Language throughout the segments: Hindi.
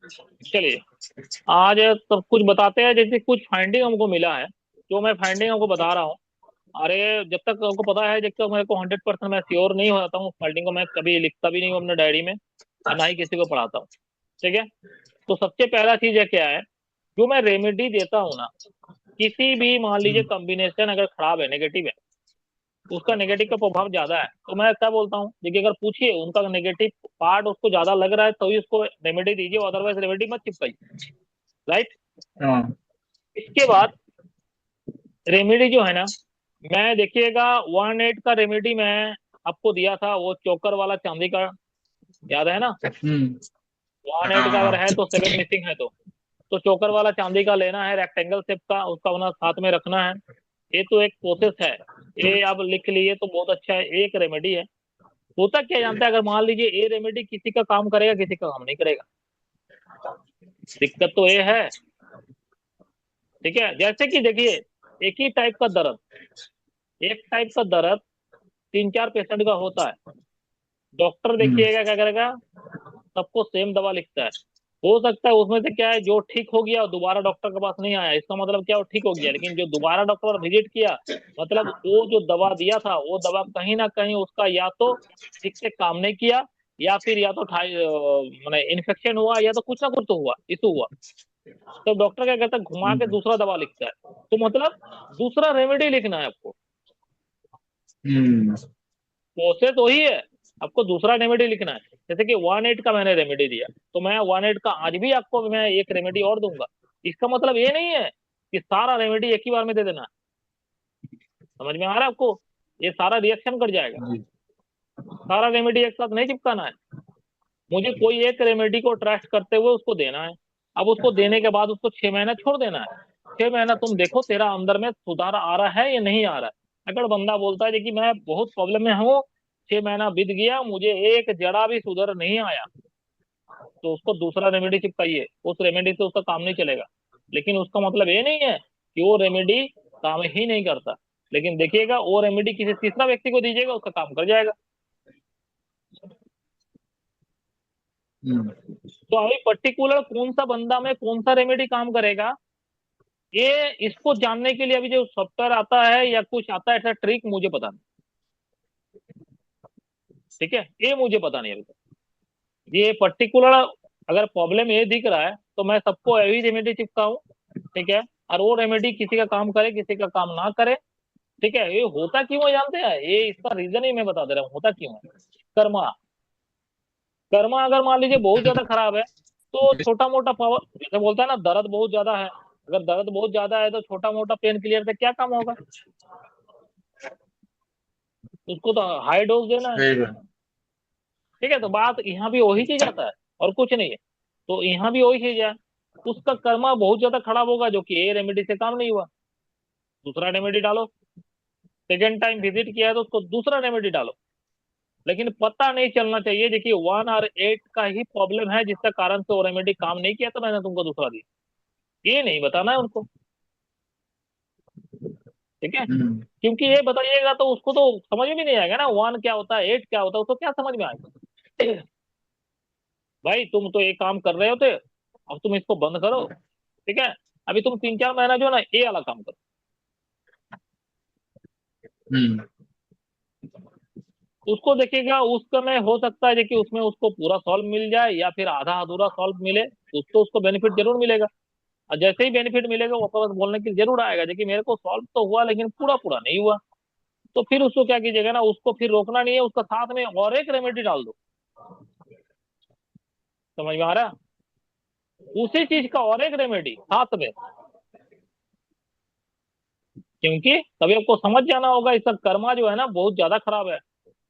चलिए, आज सब कुछ बताते हैं। जैसे कुछ फाइंडिंग हमको मिला है, जो मैं फाइंडिंग हमको बता रहा हूँ। अरे, जब तक हमको पता है, जब तक मेरे को 100% मैं श्योर नहीं हो जाता हूँ फाइंडिंग को, मैं कभी लिखता भी नहीं हूँ अपने डायरी में और ना ही किसी को पढ़ाता हूँ। ठीक है। तो सबसे पहला चीज है क्या है, जो मैं रेमेडी देता हूँ ना, किसी भी मान लीजिए हम्म, कॉम्बिनेशन अगर खराब है, नेगेटिव है, उसका नेगेटिव का प्रभाव ज्यादा है, तो मैं क्या बोलता हूँ, देखिए अगर पूछिए उनका नेगेटिव पार्ट उसको ज्यादा लग रहा है तो ही उसको रेमेडी दीजिए, अदरवाइज रेमेडी मत चिपकाइए। राइट। हाँ। इसके बाद रेमेडी जो है ना, मैं देखिएगा 1/8 का रेमेडी मैं आपको दिया था, वो चोकर वाला चांदी का, याद है ना। हम्म। 1/8 का अगर हाँ। है तो 7 मिसिंग है, तो चोकर वाला चांदी का लेना है, रेक्टेंगल शेप का, उसका बना साथ में रखना है। ये तो एक प्रोसेस है, ये आप लिख लिए तो बहुत अच्छा है, एक रेमेडी है। होता क्या जानता है, अगर मान लीजिए ये रेमेडी किसी का काम करेगा, किसी का काम नहीं करेगा, दिक्कत तो ये है। ठीक है, जैसे कि देखिए, एक ही टाइप का दर्द, एक टाइप का दर्द 3-4 पेशेंट का होता है, डॉक्टर हम्म। देखिएगा क्या करेगा, सबको सेम दवा लिखता है। हो सकता है उसमें से क्या है, जो ठीक हो गया दोबारा डॉक्टर के पास नहीं आया, इसका मतलब क्या, वो ठीक हो गया, लेकिन जो दोबारा डॉक्टर विजिट किया, मतलब वो जो दवा दिया था वो दवा कहीं ना कहीं उसका या तो ठीक से काम नहीं किया, या फिर या तो मैंने इन्फेक्शन हुआ, या तो कुछ ना कुछ तो हुआ, इशू हुआ। तो डॉक्टर क्या कहता है, घुमा के हम्म। दूसरा दवा लिखता है। तो मतलब दूसरा रेमेडी लिखना है आपको, हम्म। प्रोसेस वही है, आपको दूसरा रेमेडी लिखना है। जैसे कि 1/8 का मैंने रेमेडी दिया, तो मैं 1/8 का आज भी आपको मैं एक रेमेडी और दूंगा। इसका मतलब ये नहीं है कि सारा रेमेडी एक ही बार में दे देना है। समझ में आ रहा है आपको, ये सारा रिएक्शन कर जाएगा, जी। सारा रेमेडी एक साथ नहीं चिपकाना है। मुझे कोई एक रेमेडी को ट्रस्ट करते हुए उसको देना है। अब उसको देने के बाद उसको 6 महीना छोड़ देना है। 6 महीना तुम देखो तेरा अंदर में सुधार आ रहा है या नहीं आ रहा है। अगर बंदा बोलता है कि मैं बहुत प्रॉब्लम में हूँ, 6 महीना बीत गया, मुझे एक जरा भी सुधर नहीं आया, तो उसको दूसरा रेमेडी चिपकाइए, उस रेमेडी से उसका काम नहीं चलेगा। लेकिन उसका मतलब ये नहीं है कि वो रेमेडी काम ही नहीं करता, लेकिन देखिएगा वो रेमेडी किसी तीसरा व्यक्ति को दीजिएगा, उसका काम कर जाएगा। हम्म। तो अभी पर्टिकुलर कौन सा बंदा में कौन सा रेमेडी काम करेगा, ये इसको जानने के लिए अभी जो सॉफ्टवेयर आता है या कुछ आता है ऐसा ट्रिक, मुझे पता नहीं। ठीक है, ये मुझे पता नहीं अभी तक। ये पर्टिकुलर अगर प्रॉब्लम ये दिख रहा है तो मैं सबको यही रेमेडी चिपकाऊं। ठीक है, और वो रेमेडी किसी का काम करे, किसी का काम ना करे। ठीक है, ये होता क्यों है जानते हैं, ये इसका रीजन ही मैं बता दे रहा हूँ होता क्यों है। कर्मा, कर्मा अगर मान लीजिए बहुत ज्यादा खराब है, तो छोटा मोटा पावर, जैसे बोलता है ना, दर्द बहुत ज्यादा है, अगर दर्द बहुत ज्यादा है तो छोटा मोटा पेन किलर से क्या काम होगा, उसको तो हाई डोज देना है। सही बात। ठीक है, तो बात यहाँ भी वही चीज आता है, और कुछ नहीं है। तो यहाँ भी वही चीज है, उसका कर्मा बहुत ज्यादा खराब होगा, जो कि ए रेमेडी से काम नहीं हुआ, दूसरा रेमेडी डालो। सेकेंड टाइम विजिट किया है तो उसको दूसरा रेमेडी डालो। लेकिन पता नहीं चलना चाहिए, देखिए 1 और 8 का ही प्रॉब्लम है जिसका कारण से वो रेमेडी काम नहीं किया, तो मैंने तुमको दूसरा दिया, ये नहीं बताना है उनको। ठीक है, हम्म। क्योंकि ये बताइएगा तो उसको तो समझ में भी नहीं आएगा ना, 1 क्या होता है, 8 क्या होता है, उसको क्या समझ में आएगा। भाई तुम तो ये काम कर रहे होते, अब तुम इसको बंद करो। ठीक है, अभी तुम 3-4 महीना जो है ना ये वाला काम करो। हम्म। उसको देखिएगा, उस समय हो सकता है कि उसमें उसको पूरा सॉल्व मिल जाए या फिर आधा अधूरा सॉल्व मिले, तो उसको बेनिफिट जरूर मिलेगा। और जैसे ही बेनिफिट मिलेगा वो वापस बोलने के लिए जरूर आएगा, देखिए मेरे को सॉल्व तो हुआ लेकिन पूरा पूरा नहीं हुआ। तो फिर उसको क्या कीजिएगा ना, उसको फिर रोकना नहीं है, उसका साथ में और एक रेमेडी डाल दो। समझ में आ रहा है, उसी चीज का और एक रेमेडी साथ में, क्योंकि तभी आपको समझ जाना होगा इसका कर्मा जो है ना बहुत ज्यादा खराब है।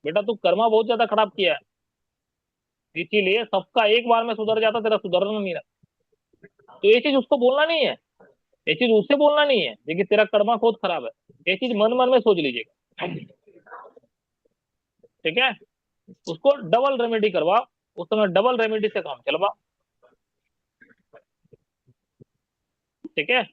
बेटा तू कर्मा बहुत ज्यादा खराब किया है, इसीलिए सबका एक बार में सुधर जाता, तेरा सुधरना नहीं रहा। तो ये चीज उसको बोलना नहीं है, ये चीज उससे बोलना नहीं है, देखिए तेरा कर्मा बहुत खराब है, ये चीज मन मन में सोच लीजिएगा। ठीक है, उसको डबल रेमेडी करवा, उस समय डबल रेमेडी से काम चलवा। ठीक है,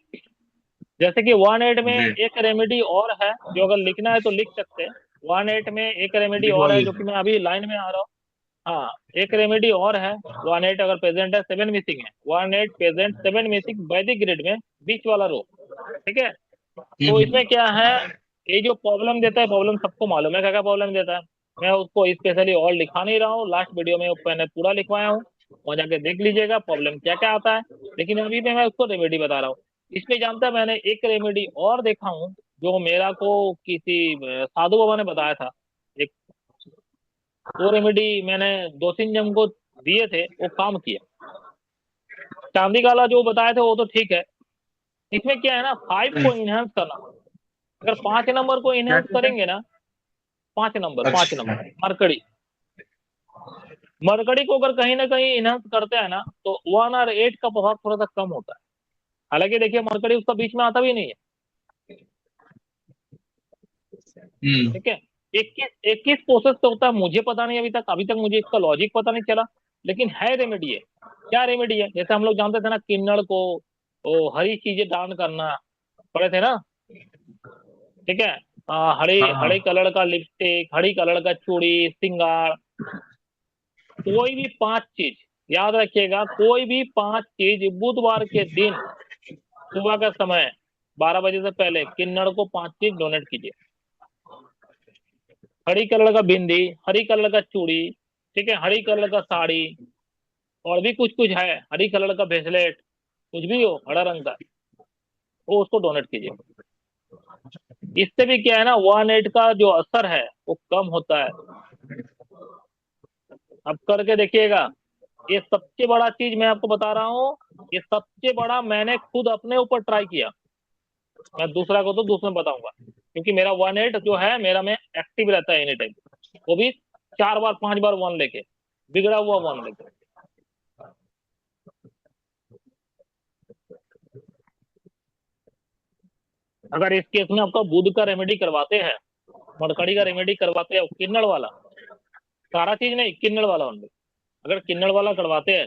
जैसे कि 1/8 में जी। एक रेमेडी और है, जो अगर लिखना है तो लिख सकते हैं। 1/8 में एक रेमेडी और है लिखवाइए। जो कि मैं अभी लाइन में आ रहा हूँ। हाँ, एक रेमेडी और है। 1 8 अगर प्रेजेंट है, 7 मिसिंग है, 1 8 प्रेजेंट 7 मिसिंग वैदिक ग्रिड में, बीच वाला रो। ठीक है, तो हम्म, इसमें क्या है, ये जो प्रॉब्लम देता है, प्रॉब्लम सबको मालूम है क्या क्या प्रॉब्लम देता है। मैं उसको स्पेशली और लिखा नहीं रहा हूँ, लास्ट वीडियो में मैंने पूरा लिखवाया हूँ, वहाँ जाके देख लीजिएगा प्रॉब्लम क्या क्या आता है। लेकिन अभी मैं उसको रेमेडी बता रहा हूँ। इसमें जानता है, मैंने एक रेमेडी और देखा हूँ, जो मेरा को किसी साधु बाबा ने बताया था। एक वो रेमेडी मैंने 2 3 जन को दिए थे, वो काम किया। चांदी वाला जो बताए थे वो तो ठीक है। इसमें क्या है ना, 5 को इनहेंस करना। अगर 5 नंबर को क्या इनहेंस चीज है? करेंगे ना, 5 नंबर, 5 नंबर अच्छा। मरकड़ी, मरकड़ी को अगर कहीं ना कहीं इनहेंस करते हैं ना, तो 1 और 8 का प्रभाव थोड़ा सा कम होता है। हालांकि देखिए, मरकड़ी उसका बीच में आता भी नहीं है। हम्म। ठीक है, 21 प्रोसेस से होता है, मुझे पता नहीं अभी तक मुझे इसका लॉजिक पता नहीं चला। लेकिन है रेमेडी है। क्या रेमेडी है, जैसे हम लोग जानते थे ना, किन्नड़ को वो हरी चीजें दान करना, पढ़े थे ना। ठीक है, हरे हाँ हाँ। हरे कलर का लिपस्टिक, हरी कलर का चूड़ी, श्रृंगार, कोई भी 5 चीज, याद रखिएगा, कोई भी 5 चीज बुधवार के दिन सुबह का समय 12 बजे से पहले किन्नड़ को 5 चीज डोनेट कीजिए। हरी कलर का बिंदी, हरी कलर का चूड़ी, ठीक है, हरी कलर का साड़ी, और भी कुछ कुछ है, हरी कलर का ब्रेसलेट, कुछ भी हो हरा रंग का, वो उसको डोनेट कीजिए। इससे भी क्या है ना, 1 8 का जो असर है वो कम होता है। अब करके देखिएगा। ये सबसे बड़ा चीज मैं आपको बता रहा हूँ, ये सबसे बड़ा मैंने खुद अपने ऊपर ट्राई किया। मैं दूसरा को तो दूसरा बताऊंगा, क्योंकि मेरा 1 8 जो है मेरा में एक्टिव रहता है एनी टाइम, वो भी 4 बार 5 बार वन लेके, बिगड़ा हुआ वन लेके। अगर इस केस में आपका बुध का रेमेडी करवाते हैं, मरकड़ी का रेमेडी करवाते हैं, किन्नड़ वाला, सारा चीज नहीं, किन्नड़ वाला ओनली, अगर किन्नड़ वाला करवाते हैं,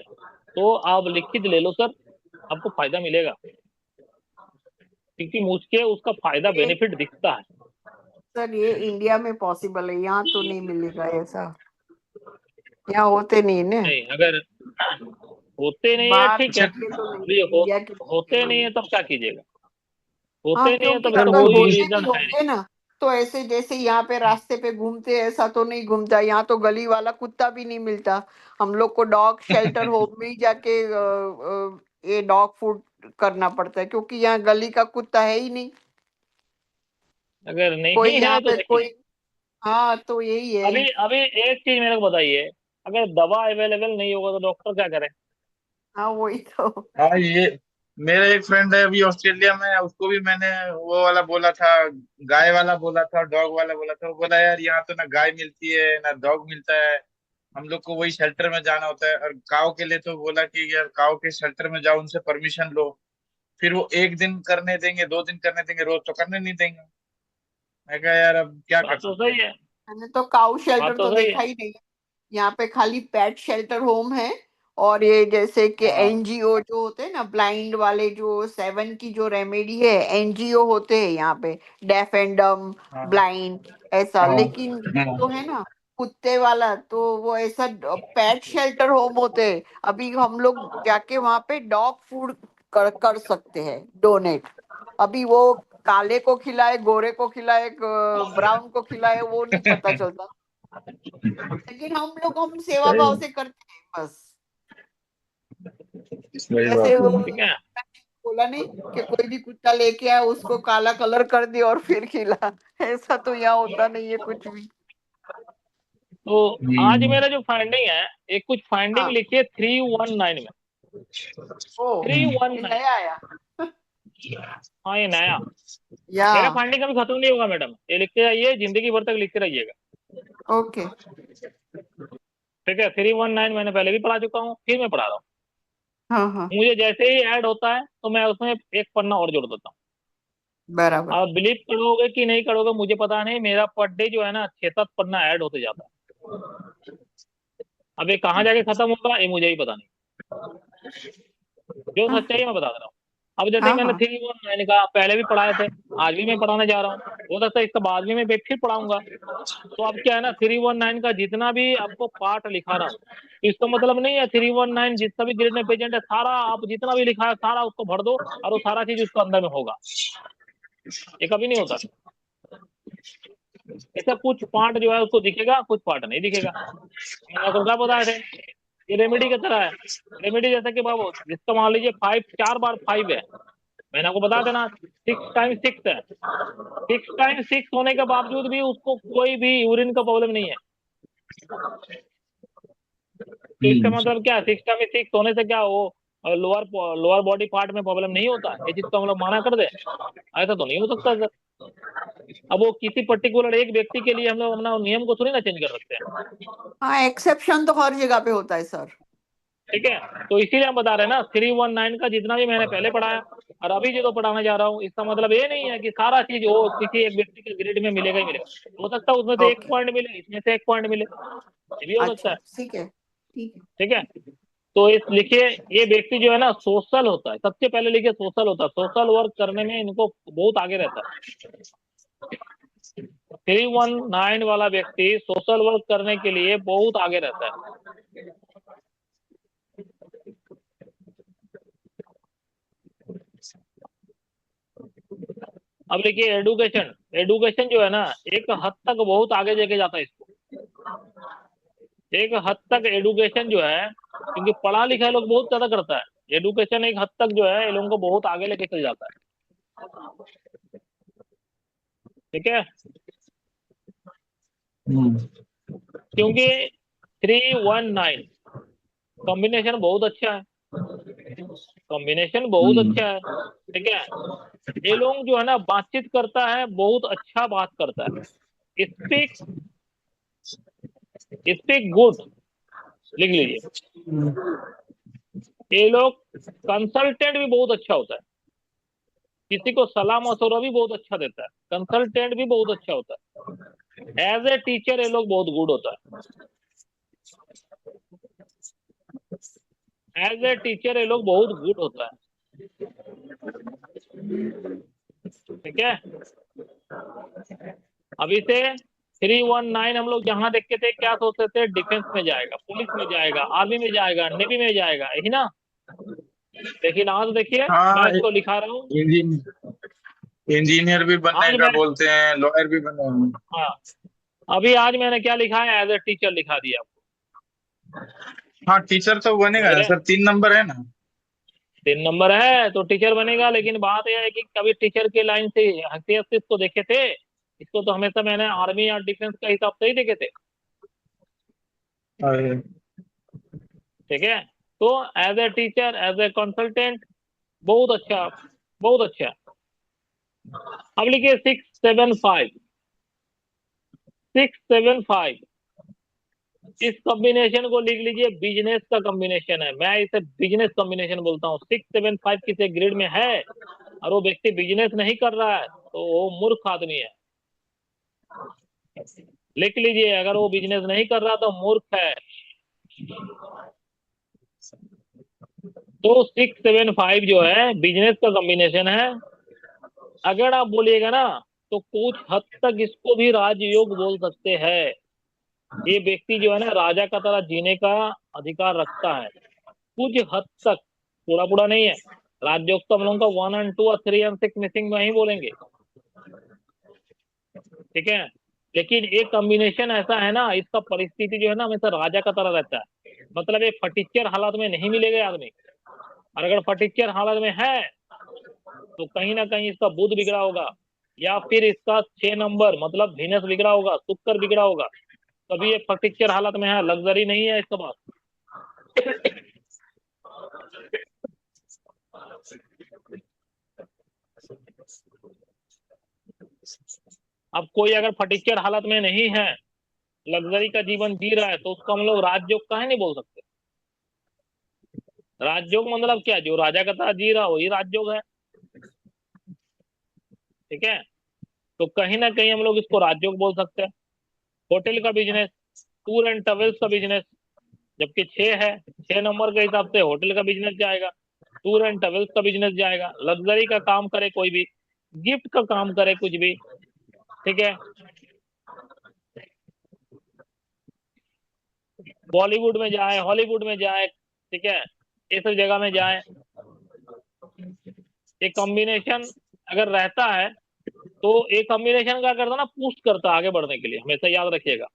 तो आप लिखित ले लो सर, आपको फायदा मिलेगा, क्योंकि मुझके उसका फायदा ये बेनिफिट दिखता है। सर ये इंडिया में पॉसिबल है, यहाँ तो नहीं मिलेगा ऐसा, यहाँ होते नहीं ने, नहीं, अगर होते नहीं है बाहर ठीक है, के तो नहीं अभी है, इंडिया के होते नहीं नहीं है। है तब क्या कीजिएगा, हाँ, होते नहीं है क्योंकि तब सर इसका अगर वो कोई होते भी रीजन है नहीं। होंगे ना, तो ऐसे जैसे यहाँ पे रास्ते पे घूमते हैं, ऐसा तो नहीं घूमता, यहाँ तो गली वाला कुत्ता भी नहीं मिलता। हम लोग को डॉग शेल्टर होम में ही जाके ये डॉग फूड करना पड़ता है, क्योंकि यहाँ गली का कुत्ता है ही नहीं, अगर कोई नहीं है यहाँ तो पे देखिए, कोई। हाँ, तो यही है। अभी अभी एक चीज मेरे को बताइए, अगर दवा अवेलेबल नहीं होगा तो डॉक्टर क्या करे। हाँ, वही तो। हाँ ये मेरा एक फ्रेंड है अभी ऑस्ट्रेलिया में, उसको भी मैंने वो वाला बोला था, गाय वाला बोला था, डॉग वाला बोला था। वो बोला यार यहाँ तो ना गाय मिलती है ना डॉग मिलता है, हम लोग को वही शेल्टर में जाना होता है। और काव के लिए तो बोला कि यार काव के शेल्टर में जाओ, उनसे परमिशन लो, फिर वो एक दिन करने देंगे, 2 दिन करने देंगे, रोज तो करने नहीं देंगे। मैं कहा यार अब क्या कर बात तो सकते सही हैं। है, मैंने तो काउ बात शेल्टर तो तो सही देखा है। ही नहीं। यहाँ पे खाली पेट शेल्टर होम है, और ये जैसे कि हाँ एनजीओ जो होते हैं ना, ब्लाइंड वाले, जो 7 की जो रेमेडी है, एनजीओ होते हैं यहाँ पे, डेफ एंड डम, हाँ ब्लाइंड, ऐसा। हाँ लेकिन जो है ना कुत्ते वाला, तो वो ऐसा पेट शेल्टर होम होते हैं। अभी हम लोग जाके वहां पे डॉग फूड कर सकते हैं डोनेट। अभी वो काले को खिलाए, गोरे को खिलाए, ब्राउन को खिलाए, वो नहीं पता चलता। लेकिन हम सेवा सही, भाव से करते हैं बस। सही जैसे बात वो है। ठीक है, बोला नहीं कि कोई भी कुत्ता लेके आया, उसको काला कलर कर दिया और फिर खिला। ऐसा तो यहाँ होता नहीं है कुछ भी। तो आज हम्म मेरा जो फाइंडिंग है, एक कुछ फाइंडिंग हाँ। लिखिए 319 में, ओ, थ्री वन ये नाइन नया आया। हाँ, ये नया। या। मेरा फाइंडिंग कभी खत्म नहीं होगा मैडम, ये लिखते जाइए, जिंदगी भर तक लिखते रहिएगा। ओके। ठीक है, 319 मैंने पहले भी पढ़ा चुका हूँ, फिर मैं पढ़ा रहा हूँ। हाँ हाँ, मुझे जैसे ही ऐड होता है तो मैं उसमें एक पन्ना और जोड़ देता हूँ। बराबर। आप बिलीव करोगे कि नहीं करोगे मुझे पता नहीं, मेरा पर डे जो है ना 6 7 पन्ना ऐड होते जाता है। अब ये कहाँ जाके खत्म होगा ये मुझे ही पता नहीं, जो सच्चाई है मैं बता दे रहा हूँ। अब जैसे हाँ मैंने हाँ 319 का पहले भी पढ़ाए थे, आज भी मैं पढ़ाने जा रहा हूँ, हो सकता है इसके बाद भी मैं फिर पढ़ाऊंगा। तो अब क्या है ना, 319 का जितना भी आपको पार्ट लिखा रहा हूँ, तो इसका मतलब नहीं है 319 जितना भी ग्रेड में प्रेजेंट है सारा, आप जितना भी लिखा है सारा उसको भर दो और वो सारा चीज उसके अंदर में होगा, ये कभी नहीं होता। ऐसा कुछ पार्ट जो है उसको दिखेगा, कुछ पार्ट नहीं दिखेगा। मैंने आपको क्या बताया थे, ये रेमेडी की तरह है। रेमेडी जैसा कि बाबू जिसका मान लीजिए 5 4 बार 5 है, मैंने आपको बता देना 6 टाइम्स 6 है, 6 टाइम्स 6 होने के बावजूद भी उसको कोई भी यूरिन का प्रॉब्लम नहीं है। तो इसका मतलब क्या है, 6 टाइम्स 6 होने से क्या वो लोअर लोअर बॉडी पार्ट में प्रॉब्लम नहीं होता, ये चीज तो हम लोग माना कर दे, ऐसा तो नहीं हो सकता सर। अब वो किसी पर्टिकुलर एक व्यक्ति के लिए हम लोग अपना नियम को थोड़ी ना चेंज कर सकते हैं। हाँ, एक्सेप्शन तो हर जगह पे होता है सर। ठीक है, तो इसीलिए हम बता रहे हैं ना 319 का जितना भी मैंने पहले पढ़ाया और अभी जो पढ़ाने जा रहा हूँ, इसका मतलब ये नहीं है कि सारा चीज वो किसी एक व्यक्ति के ग्रेड में मिलेगा ही मिलेगा। हो सकता है उसमें से एक ओके, पॉइंट मिले, इसमें से एक पॉइंट मिले, ये भी हो सकता अच्छा है। ठीक है, ठीक है। ठीक है, तो इस लिखिए, ये व्यक्ति जो है ना सोशल होता है, सबसे पहले लिखिए सोशल होता है, सोशल वर्क करने में इनको बहुत आगे रहता है। 319 वाला व्यक्ति सोशल वर्क करने के लिए बहुत आगे रहता है। अब देखिए एडुकेशन, एडुकेशन जो है ना एक हद तक बहुत आगे लेके जाता है इसको, एक हद तक एडुकेशन जो है, क्योंकि पढ़ा लिखा लोग बहुत ज्यादा करता है, एडुकेशन एक हद तक जो है इन लोगों को बहुत आगे लेके चल जाता है। ठीक है, क्योंकि 319 कॉम्बिनेशन बहुत अच्छा है, कॉम्बिनेशन बहुत अच्छा है। ठीक है, ये लोग जो है ना बातचीत करता है, बहुत अच्छा बात करता है, स्पीक स्पीक गुड, लिख लीजिए। ये लोग कंसल्टेंट भी बहुत अच्छा होता है, किसी को सलाह मशवरा भी बहुत अच्छा देता है, कंसल्टेंट भी बहुत अच्छा होता है, एज ए टीचर ये लोग बहुत गुड होता है, एज ए टीचर ये लोग बहुत गुड होता है। ठीक है, अभी से 319 हम लोग जहां देखते थे क्या सोचते थे, डिफेंस में जाएगा, पुलिस में जाएगा, आर्मी में जाएगा, नेवी में जाएगा, यही ना। लेकिन आज देखिए मैं हाँ, इसको लिखा रहा हूँ, इंजीनियर भी बनने आज का मैं, बोलते हैं, लॉयर भी बने हैं। हाँ अभी आज मैंने क्या लिखा है, एज ए टीचर लिखा दिया हाँ, टीचर तो आपको, समझ बनेगा रहे हैं? सर, 3 नंबर है ना। 3 नंबर है तो टीचर बनेगा, लेकिन बात यह है कि कभी टीचर के लाइन से हैसियत से इसको देखे थे, इसको तो हमेशा मैंने आर्मी या डिफेंस का हिसाब से ही देखे थे। और ठीक है, तो as a teacher, as a consultant बहुत अच्छा, बहुत अच्छा। अब लिखिए 675, 675, इस कॉम्बिनेशन को लिख लीजिए, बिजनेस का कॉम्बिनेशन है, मैं इसे बिजनेस कॉम्बिनेशन बोलता हूँ। 675 किसी ग्रेड में है और वो व्यक्ति बिजनेस नहीं कर रहा है तो वो मूर्ख आदमी है, लिख लीजिए, अगर वो बिजनेस नहीं कर रहा तो मूर्ख है। तो 675 जो है बिजनेस का कॉम्बिनेशन है। अगर आप बोलिएगा ना तो कुछ हद तक इसको भी राजयोग बोल सकते हैं, ये व्यक्ति जो है ना राजा का तरह जीने का अधिकार रखता है, कुछ हद तक, पूरा पूरा नहीं है। राजयोग तो हम लोगों का 1 और 2 और 3 और 6 मिसिंग में ही बोलेंगे। ठीक है, लेकिन एक कॉम्बिनेशन ऐसा है ना, इसका परिस्थिति जो है ना हमेशा राजा का तरह रहता है, मतलब ये फटीचर हालत में नहीं मिलेगा आदमी, और अगर फटीचर हालत में है तो कहीं ना कहीं इसका बुध बिगड़ा होगा, या फिर इसका 6 नंबर मतलब वीनस बिगड़ा होगा, शुक्र बिगड़ा होगा, तभी ये फटीचर हालत में है, लग्जरी नहीं है इसका पास। अब कोई अगर फटीचर हालत में नहीं है, लग्जरी का जीवन जी रहा है, तो उसको हम लोग राजयोग काहे नहीं बोल सकते। राजयोग मतलब क्या, जो राजा का तरह जी रहा हो वही राजयोग है। ठीक है, तो कहीं ना कहीं हम लोग इसको राजयोग बोल सकते हैं। होटल का बिजनेस, टूर एंड ट्रेवल्स का बिजनेस, जबकि 6 है, 6 नंबर के हिसाब से होटल का बिजनेस जाएगा, टूर एंड ट्रेवल्स का बिजनेस जाएगा, लग्जरी का काम करे कोई भी, गिफ्ट का काम करे कुछ भी, ठीक है, बॉलीवुड में जाए, हॉलीवुड में जाए, ठीक है, ये सब जगह में जाए, एक कॉम्बिनेशन अगर रहता है तो एक कॉम्बिनेशन क्या करता है ना, पुश करता है आगे बढ़ने के लिए, हमेशा याद रखिएगा,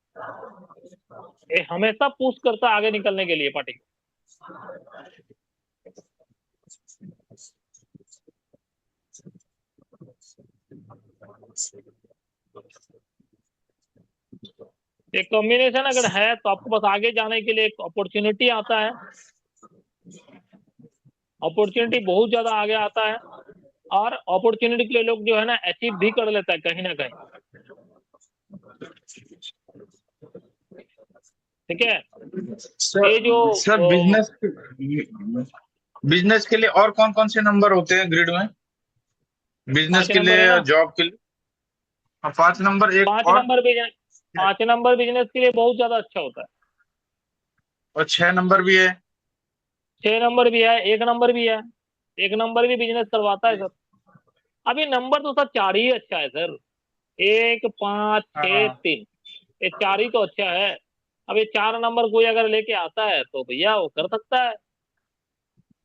ये हमेशा पुश करता है आगे निकलने के लिए पार्टी को। एक कॉम्बिनेशन अगर है तो आपको बस आगे जाने के लिए एक अपॉर्चुनिटी आता है, अपॉर्चुनिटी बहुत ज्यादा आगे आता है, और अपॉर्चुनिटी के लिए लोग जो है ना अचीव भी कर लेता है कहीं ना कहीं, ठीक है। ये जो सर बिजनेस के लिए और कौन कौन से नंबर होते हैं ग्रिड में, बिजनेस 5 के नंबर है लिए, ना, जॉब के लिए? हाँ, 5 नंबर, एक 5 नंबर बिजनेस, 5 नंबर बिजनेस के लिए बहुत ज्यादा अच्छा होता है। और 6 नंबर भी है। 6 नंबर भी है, 1 नंबर भी है, 1 नंबर भी बिजनेस करवाता है सर। अभी नंबर तो सर 4 ही अच्छा है सर, 1, 5, 6, हाँ 3, ये 4 ही तो अच्छा है। अब ये 4 नंबर कोई अगर लेके आता है तो भैया वो कर सकता है,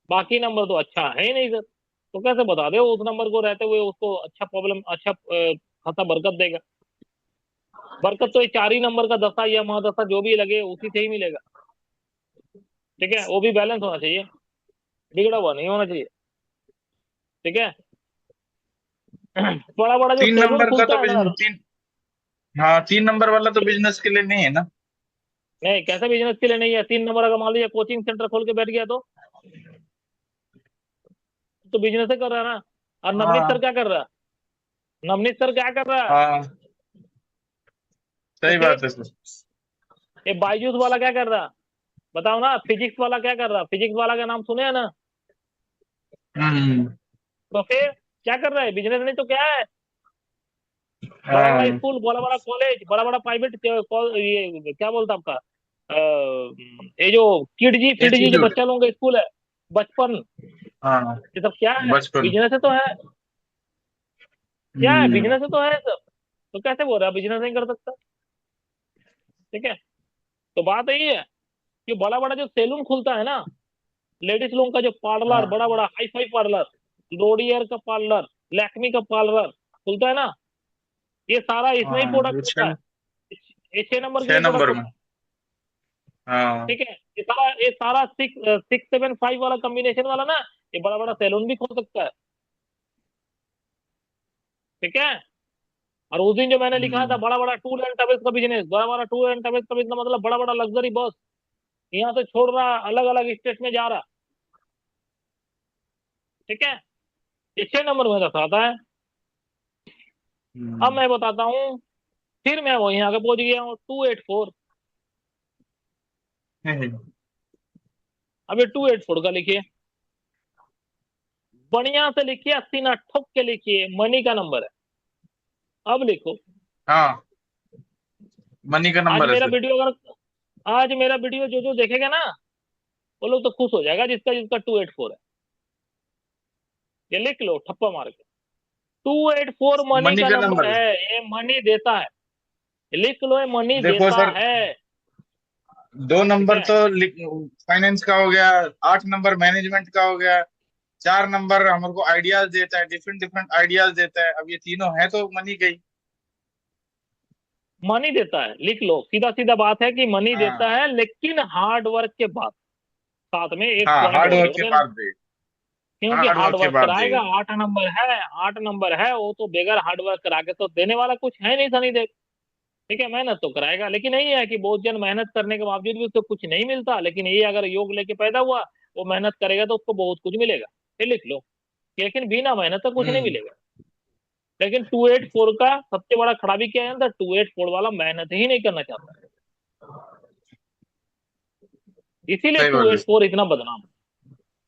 बाकी नंबर तो अच्छा है ही नहीं सर, तो कैसे बता दे उस नंबर को रहते हुए उसको अच्छा प्रॉब्लम, अच्छा खासा बरकत देगा। बरकत तो ये 4 ही नंबर का दशा या महादशा जो भी लगे उसी से ही मिलेगा, ठीक है, वो भी बैलेंस होना चाहिए, बिगड़ा हुआ नहीं होना चाहिए, ठीक है। बड़ा बड़ा जो तीन सैलून नंबर का खुलता तो है ना, तीन, हाँ 3 नंबर वाला तो बिजनेस के लिए नहीं है ना। नहीं कैसे बिजनेस के लिए नहीं है, 3 नंबर का मान लीजिए कोचिंग सेंटर खोल के बैठ गया तो बिजनेस ही कर रहा है ना। और नवनीत सर हाँ क्या कर रहा है, नवनीत सर क्या कर रहा है, हाँ, तो सही फिर बात है सर। ये बायजूस वाला क्या कर रहा है, बताओ ना, फिजिक्स वाला क्या कर रहा है, फिजिक्स वाला का नाम सुने हैं ना, हम्म। तो फिर क्या कर रहा है, बिजनेस नहीं तो क्या है, बड़ा बड़ा हाँ, स्कूल, बड़ा बड़ा कॉलेज, बड़ा बड़ा प्राइवेट, ये क्या बोलता आपका ये जो किड जी फिड जी जो इंस्टीट्यूट। बच्चा लोगों का स्कूल है, बचपन, हाँ, ये सब क्या है, बचपन। बिजनेस है तो है, क्या है, हम्म। बिजनेस है तो है सब, तो कैसे बोल रहा है बिजनेस नहीं कर सकता, ठीक है। तो बात यही है कि बड़ा बड़ा जो सैलून खुलता है ना, लेडीज लोगों का जो पार्लर, हाँ बड़ा बड़ा हाई फाई पार्लर, लोडियर का पार्लर, लैक्मी का पार्लर खुलता है ना, ये सारा इसमें ही हाँ, प्रोडक्ट वो होता है, ये 6 नंबर के छह लिए प्रोडक्ट नंबर में। होता है, हाँ। ठीक है। ये सारा 6, 7, 5 वाला कॉम्बिनेशन वाला ना, ये बड़ा बड़ा सैलून भी खोल सकता है, ठीक है। और उस दिन जो मैंने लिखा था हम्म। बड़ा बड़ा टूर एंड ट्रेवल्स का बिजनेस, बड़ा बड़ा टूर एंड ट्रेवल्स का बिजनेस मतलब बड़ा बड़ा लग्जरी बस यहाँ से छोड़ रहा, अलग अलग स्टेट में जा रहा, ठीक है, ये 6 नंबर में दर्शाता है। अब हम्म। मैं बताता हूँ, फिर मैं वहीं आके पहुंच गया हूँ 284। अब ये 284 का लिखिए, बढ़िया से लिखिए, 80 ना ठोक के लिखिए, मनी का नंबर है। अब लिखो, हाँ, मनी का आज नंबर है मेरा सर। वीडियो अगर, आज मेरा वीडियो जो जो देखेगा ना वो लोग तो खुश हो जाएगा, जिसका जिसका 284 है, ये लिख लो ठप्पा मार के, 284 मनी मनी का का नंबर नंबर है। है, ये मनी देता है, लिख लो, ये मनी देखो देता सर, है, 2 नंबर ठीक तो फाइनेंस का हो गया, 8 नंबर मैनेजमेंट का हो गया, 4 नंबर हमको आइडियाज देता है, डिफरेंट डिफरेंट आइडियाज देता है। अब ये तीनों है तो मनी गई। मनी देता है, लिख लो, सीधा सीधा बात है कि मनी देता हाँ है, लेकिन हार्ड वर्क के बाद, साथ में एक हाँ, पॉइंट हार्ड और वर्क जोड़ के देना, बाद दे। क्योंकि हार्ड हार्ड वर्क के वर्क बाद कराएगा, देगा। 8 नंबर है, 8 नंबर है, वो तो बगैर हार्ड वर्क करा के तो देने वाला कुछ है नहीं सनी देव, ठीक है, मेहनत तो कराएगा, लेकिन यही है कि बहुत जन मेहनत करने के बावजूद भी उसको कुछ नहीं मिलता, लेकिन ये अगर योग लेके पैदा हुआ, वो मेहनत करेगा तो उसको बहुत कुछ मिलेगा, ये लिख लो, लेकिन बिना मेहनत का कुछ नहीं हम्म। मिलेगा। लेकिन 284 का सबसे बड़ा खराबी क्या है, 284 वाला मेहनत ही नहीं करना चाहता, इसीलिए सही टू बोले एट सर। फोर इतना बदनाम,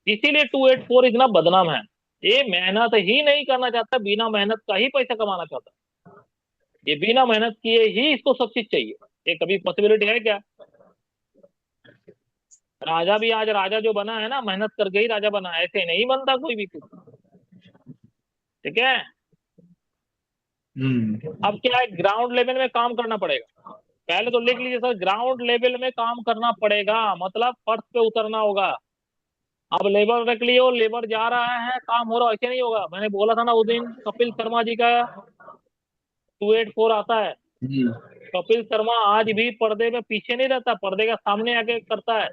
इसीलिए 284 इतना बदनाम है, ये मेहनत ही नहीं करना चाहता, बिना मेहनत का ही पैसा कमाना चाहता है, ये बिना मेहनत किए ही इसको सब चीज चाहिए, ये कभी पॉसिबिलिटी है क्या, राजा भी आज राजा जो बना है ना, मेहनत करके ही राजा बना है, ऐसे नहीं बनता कोई भी कुछ। ठीक है। अब क्या है, ग्राउंड लेवल में काम करना पड़ेगा। पहले तो लिख लीजिए सर, ग्राउंड लेवल में काम करना पड़ेगा, मतलब फर्श पे उतरना होगा। अब लेबर रख लियो, लेबर जा रहा है, काम हो रहा है, ऐसे नहीं होगा। मैंने बोला था ना उस दिन, कपिल शर्मा जी का 284 आता है। कपिल शर्मा आज भी पर्दे में पीछे नहीं रहता, पर्दे का सामने आके करता है।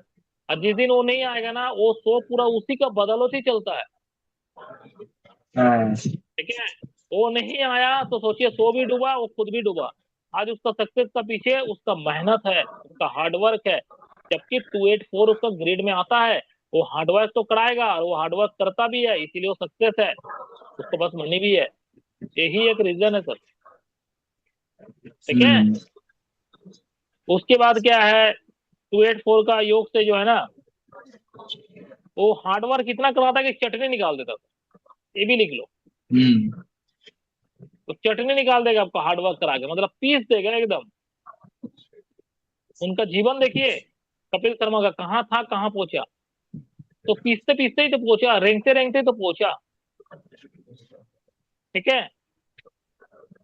और जिस दिन वो नहीं आएगा ना, वो शो पूरा उसी का बदौलत ही चलता है। हाँ। ठीक है। वो नहीं आया तो सोचिए, शो भी डूबा, वो खुद भी डूबा। आज उसका सक्सेस का पीछे उसका मेहनत है, उसका हार्डवर्क है। जबकि 284 उसका ग्रिड में आता है, वो हार्डवर्क तो कराएगा, और वो हार्डवर्क करता भी है, इसीलिए वो सक्सेस है। उसको बस मनी भी है। यही एक रीजन है सर। ठीक है। उसके बाद क्या है, 284 का योग से जो है ना, वो हार्डवर्क इतना करवाता है कि चटनी निकाल देता था। ये भी लिख लो। तो चटनी निकाल देगा आपका हार्डवर्क करा के, मतलब पीस देगा एकदम। उनका जीवन देखिए, कपिल शर्मा का कहाँ था कहाँ पहुंचा। तो पीसते पीसते ही तो पहुंचा, रेंगते रेंगते तो पहुंचा। ठीक है।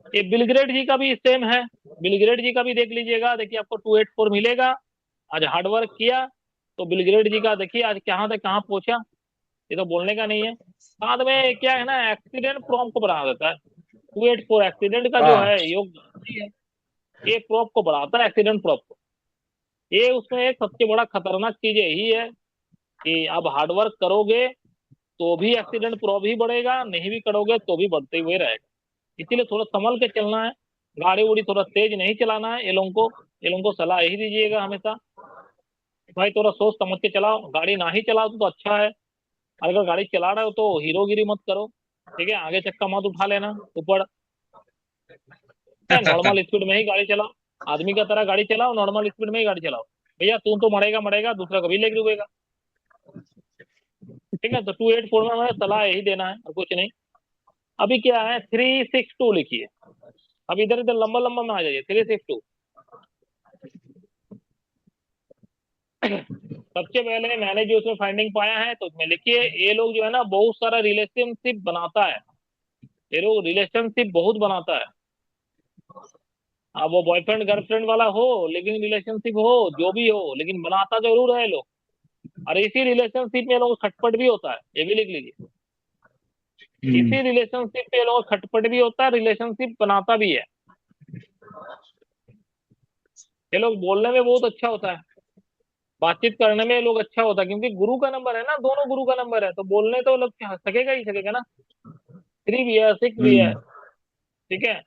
ये बिलग्रेट जी का भी सेम है। बिलग्रेट जी का भी देख लीजिएगा, देखिए आपको 284 मिलेगा। आज हार्डवर्क किया, तो बिलग्रेट जी का देखिए आज कहाँ से कहाँ पहुंचा। ये तो बोलने का नहीं है। बाद में क्या है ना, एक्सीडेंट प्रॉम्प्ट को बढ़ा देता है। 284 एक्सीडेंट का जो हाँ। है योग है, ये प्रॉप को बढ़ाता है, एक्सीडेंट प्रॉप को। ये उसमें एक सबसे बड़ा खतरनाक चीज यही है कि आप हार्डवर्क करोगे तो भी एक्सीडेंट प्रॉप ही बढ़ेगा, नहीं भी करोगे तो भी बढ़ते हुए रहेगा। इसीलिए थोड़ा संभल के चलना है। गाड़ी उड़ी थोड़ा तेज नहीं चलाना है। ये लोगों को सलाह यही दीजिएगा हमेशा, भाई थोड़ा सोच समझ के चलाओ, गाड़ी ना ही चलाओ तो अच्छा है। अगर गाड़ी चला रहे हो तो हीरोगिरी मत करो। ठीक है, आगे चक्का मत उठा लेना ऊपर। नॉर्मल स्पीड में ही गाड़ी चलाओ, आदमी का तरह गाड़ी चलाओ, नॉर्मल स्पीड में ही गाड़ी चलाओ। भैया तू तो मरेगा मरेगा, दूसरा कभी लेके डूबेगा। ठीक है। तो 284 में हमें सलाह यही देना है और कुछ नहीं। अभी क्या है, 362 लिखिए। अब इधर इधर लंबा लंबा में आ जाइए। 362 सबसे पहले मैंने जो उसमें फाइंडिंग पाया है, तो उसमें लिखिए, ये लोग जो है ना बहुत सारा रिलेशनशिप बनाता है। ये लोग रिलेशनशिप बहुत बनाता है। अब वो बॉयफ्रेंड गर्लफ्रेंड वाला हो, लिविंग रिलेशनशिप हो, जो भी हो, लेकिन बनाता जरूर है लोग। और इसी रिलेशनशिप में लोग खटपट भी होता है, ये भी लिख लीजिए। इसी रिलेशनशिप पे लोग खटपट भी होता है, रिलेशनशिप बनाता भी है। ये लोग बोलने में बहुत अच्छा होता है, बातचीत करने में लोग अच्छा होता है, क्योंकि गुरु का नंबर है ना, दोनों गुरु का नंबर है, तो बोलने तो लोग सकेगा ही सकेगा ना। 3 भी है, 6 भी है। ठीक है।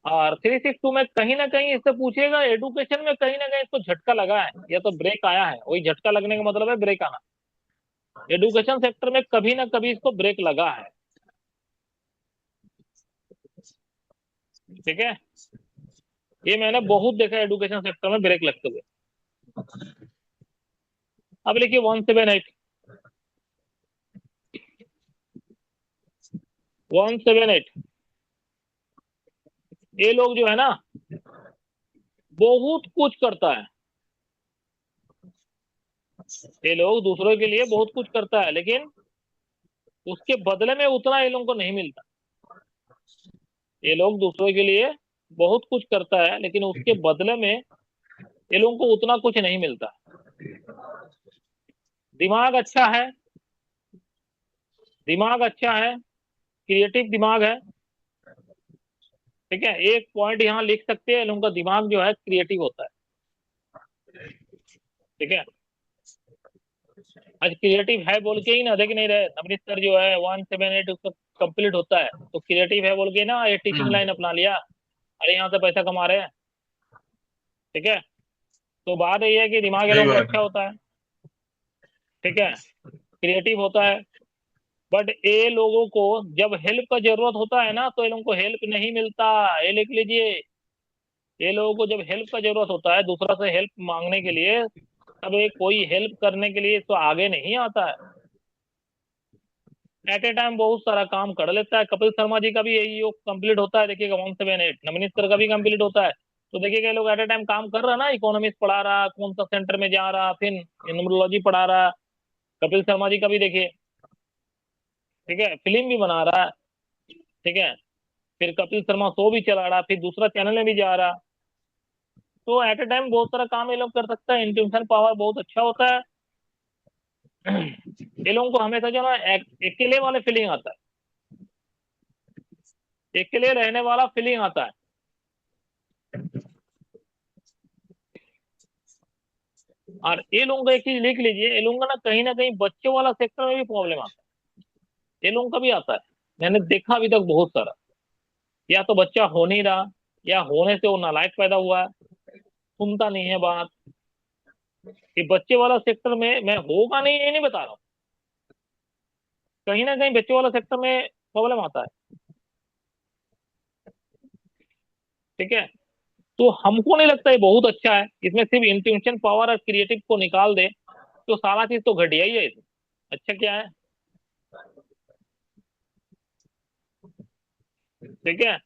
और 362 में कहीं ना कहीं इससे पूछेगा, एडुकेशन में कहीं ना कहीं इसको झटका लगा है, या तो ब्रेक आया है। वही झटका लगने का मतलब है ब्रेक आना। एडुकेशन सेक्टर में कभी ना कभी इसको ब्रेक लगा है। ठीक है। ये मैंने बहुत देखा एडुकेशन सेक्टर में ब्रेक लगते हुए। अब लिखिए 178। 178, ये लोग जो है ना बहुत कुछ करता है। ये लोग दूसरों के लिए बहुत कुछ करता है, लेकिन उसके बदले में उतना ये लोगों को नहीं मिलता। ये लोग दूसरों के लिए बहुत कुछ करता है, लेकिन उसके बदले में ये लोगों को उतना कुछ नहीं मिलता। दिमाग अच्छा है, दिमाग अच्छा है, क्रिएटिव दिमाग है। ठीक है, एक पॉइंट यहाँ लिख सकते हैं, इन लोगों का दिमाग जो है क्रिएटिव होता है। ठीक है। आज क्रिएटिव है बोल के ही ना देख नहीं रहे, नवनीत सर जो है 178 उसका कंप्लीट होता है तो क्रिएटिव है बोल के ना ये टीचिंग लाइन अपना लिया। अरे यहाँ से पैसा कमा रहे हैं। ठीक है। तो बात ये है कि दिमाग इन सही लोगों का बात अच्छा है। होता है। ठीक है, क्रिएटिव होता है। बट ये लोगों को जब हेल्प का जरूरत होता है ना, तो ये लोगों को हेल्प नहीं मिलता। ये लिख लीजिए, ये लोगों को जब हेल्प का जरूरत होता है, दूसरा से हेल्प मांगने के लिए, तब ये कोई हेल्प करने के लिए तो आगे नहीं आता है। एट ए टाइम बहुत सारा काम कर लेता है। कपिल शर्मा जी का भी यही योग कंप्लीट होता है, देखिएगा 178। नवनीत सर का भी कंप्लीट होता है। तो देखिए कई लोग एट ए टाइम काम कर रहा ना, इकोनॉमिक्स पढ़ा रहा, कौन सा सेंटर में जा रहा, फिर न्यूमरोलॉजी पढ़ा रहा, कपिल शर्मा जी का भी देखिए, ठीक है, फिल्म भी बना रहा है, ठीक है, फिर कपिल शर्मा शो भी चला रहा, फिर दूसरा चैनल में भी जा रहा। तो एट ए टाइम बहुत सारा काम ये लोग कर सकता है, इंट्यूशन पावर बहुत अच्छा होता है। ये लोगों को हमेशा जो ना अकेले वाले फीलिंग आता है, अकेले रहने वाला फीलिंग आता है। और ये लोगों का एक चीज लिख लीजिए, ये लोगों का ना कहीं बच्चों वाला सेक्टर में भी प्रॉब्लम आता है, ये लोगों का भी आता है। मैंने देखा अभी तक बहुत सारा, या तो बच्चा हो नहीं रहा, या होने से वो नालायक पैदा हुआ है, सुनता नहीं है बात। ये बच्चे वाला सेक्टर में मैं होगा नहीं ये नहीं बता रहा हूँ, कहीं ना कहीं बच्चे वाला सेक्टर में प्रॉब्लम आता है, ठीक है। तो हमको नहीं लगता ये बहुत अच्छा है, इसमें सिर्फ इंट्यूशन पावर और क्रिएटिव को निकाल दे तो सारा चीज तो घटिया ही है इसमें। अच्छा क्या है, ठीक है।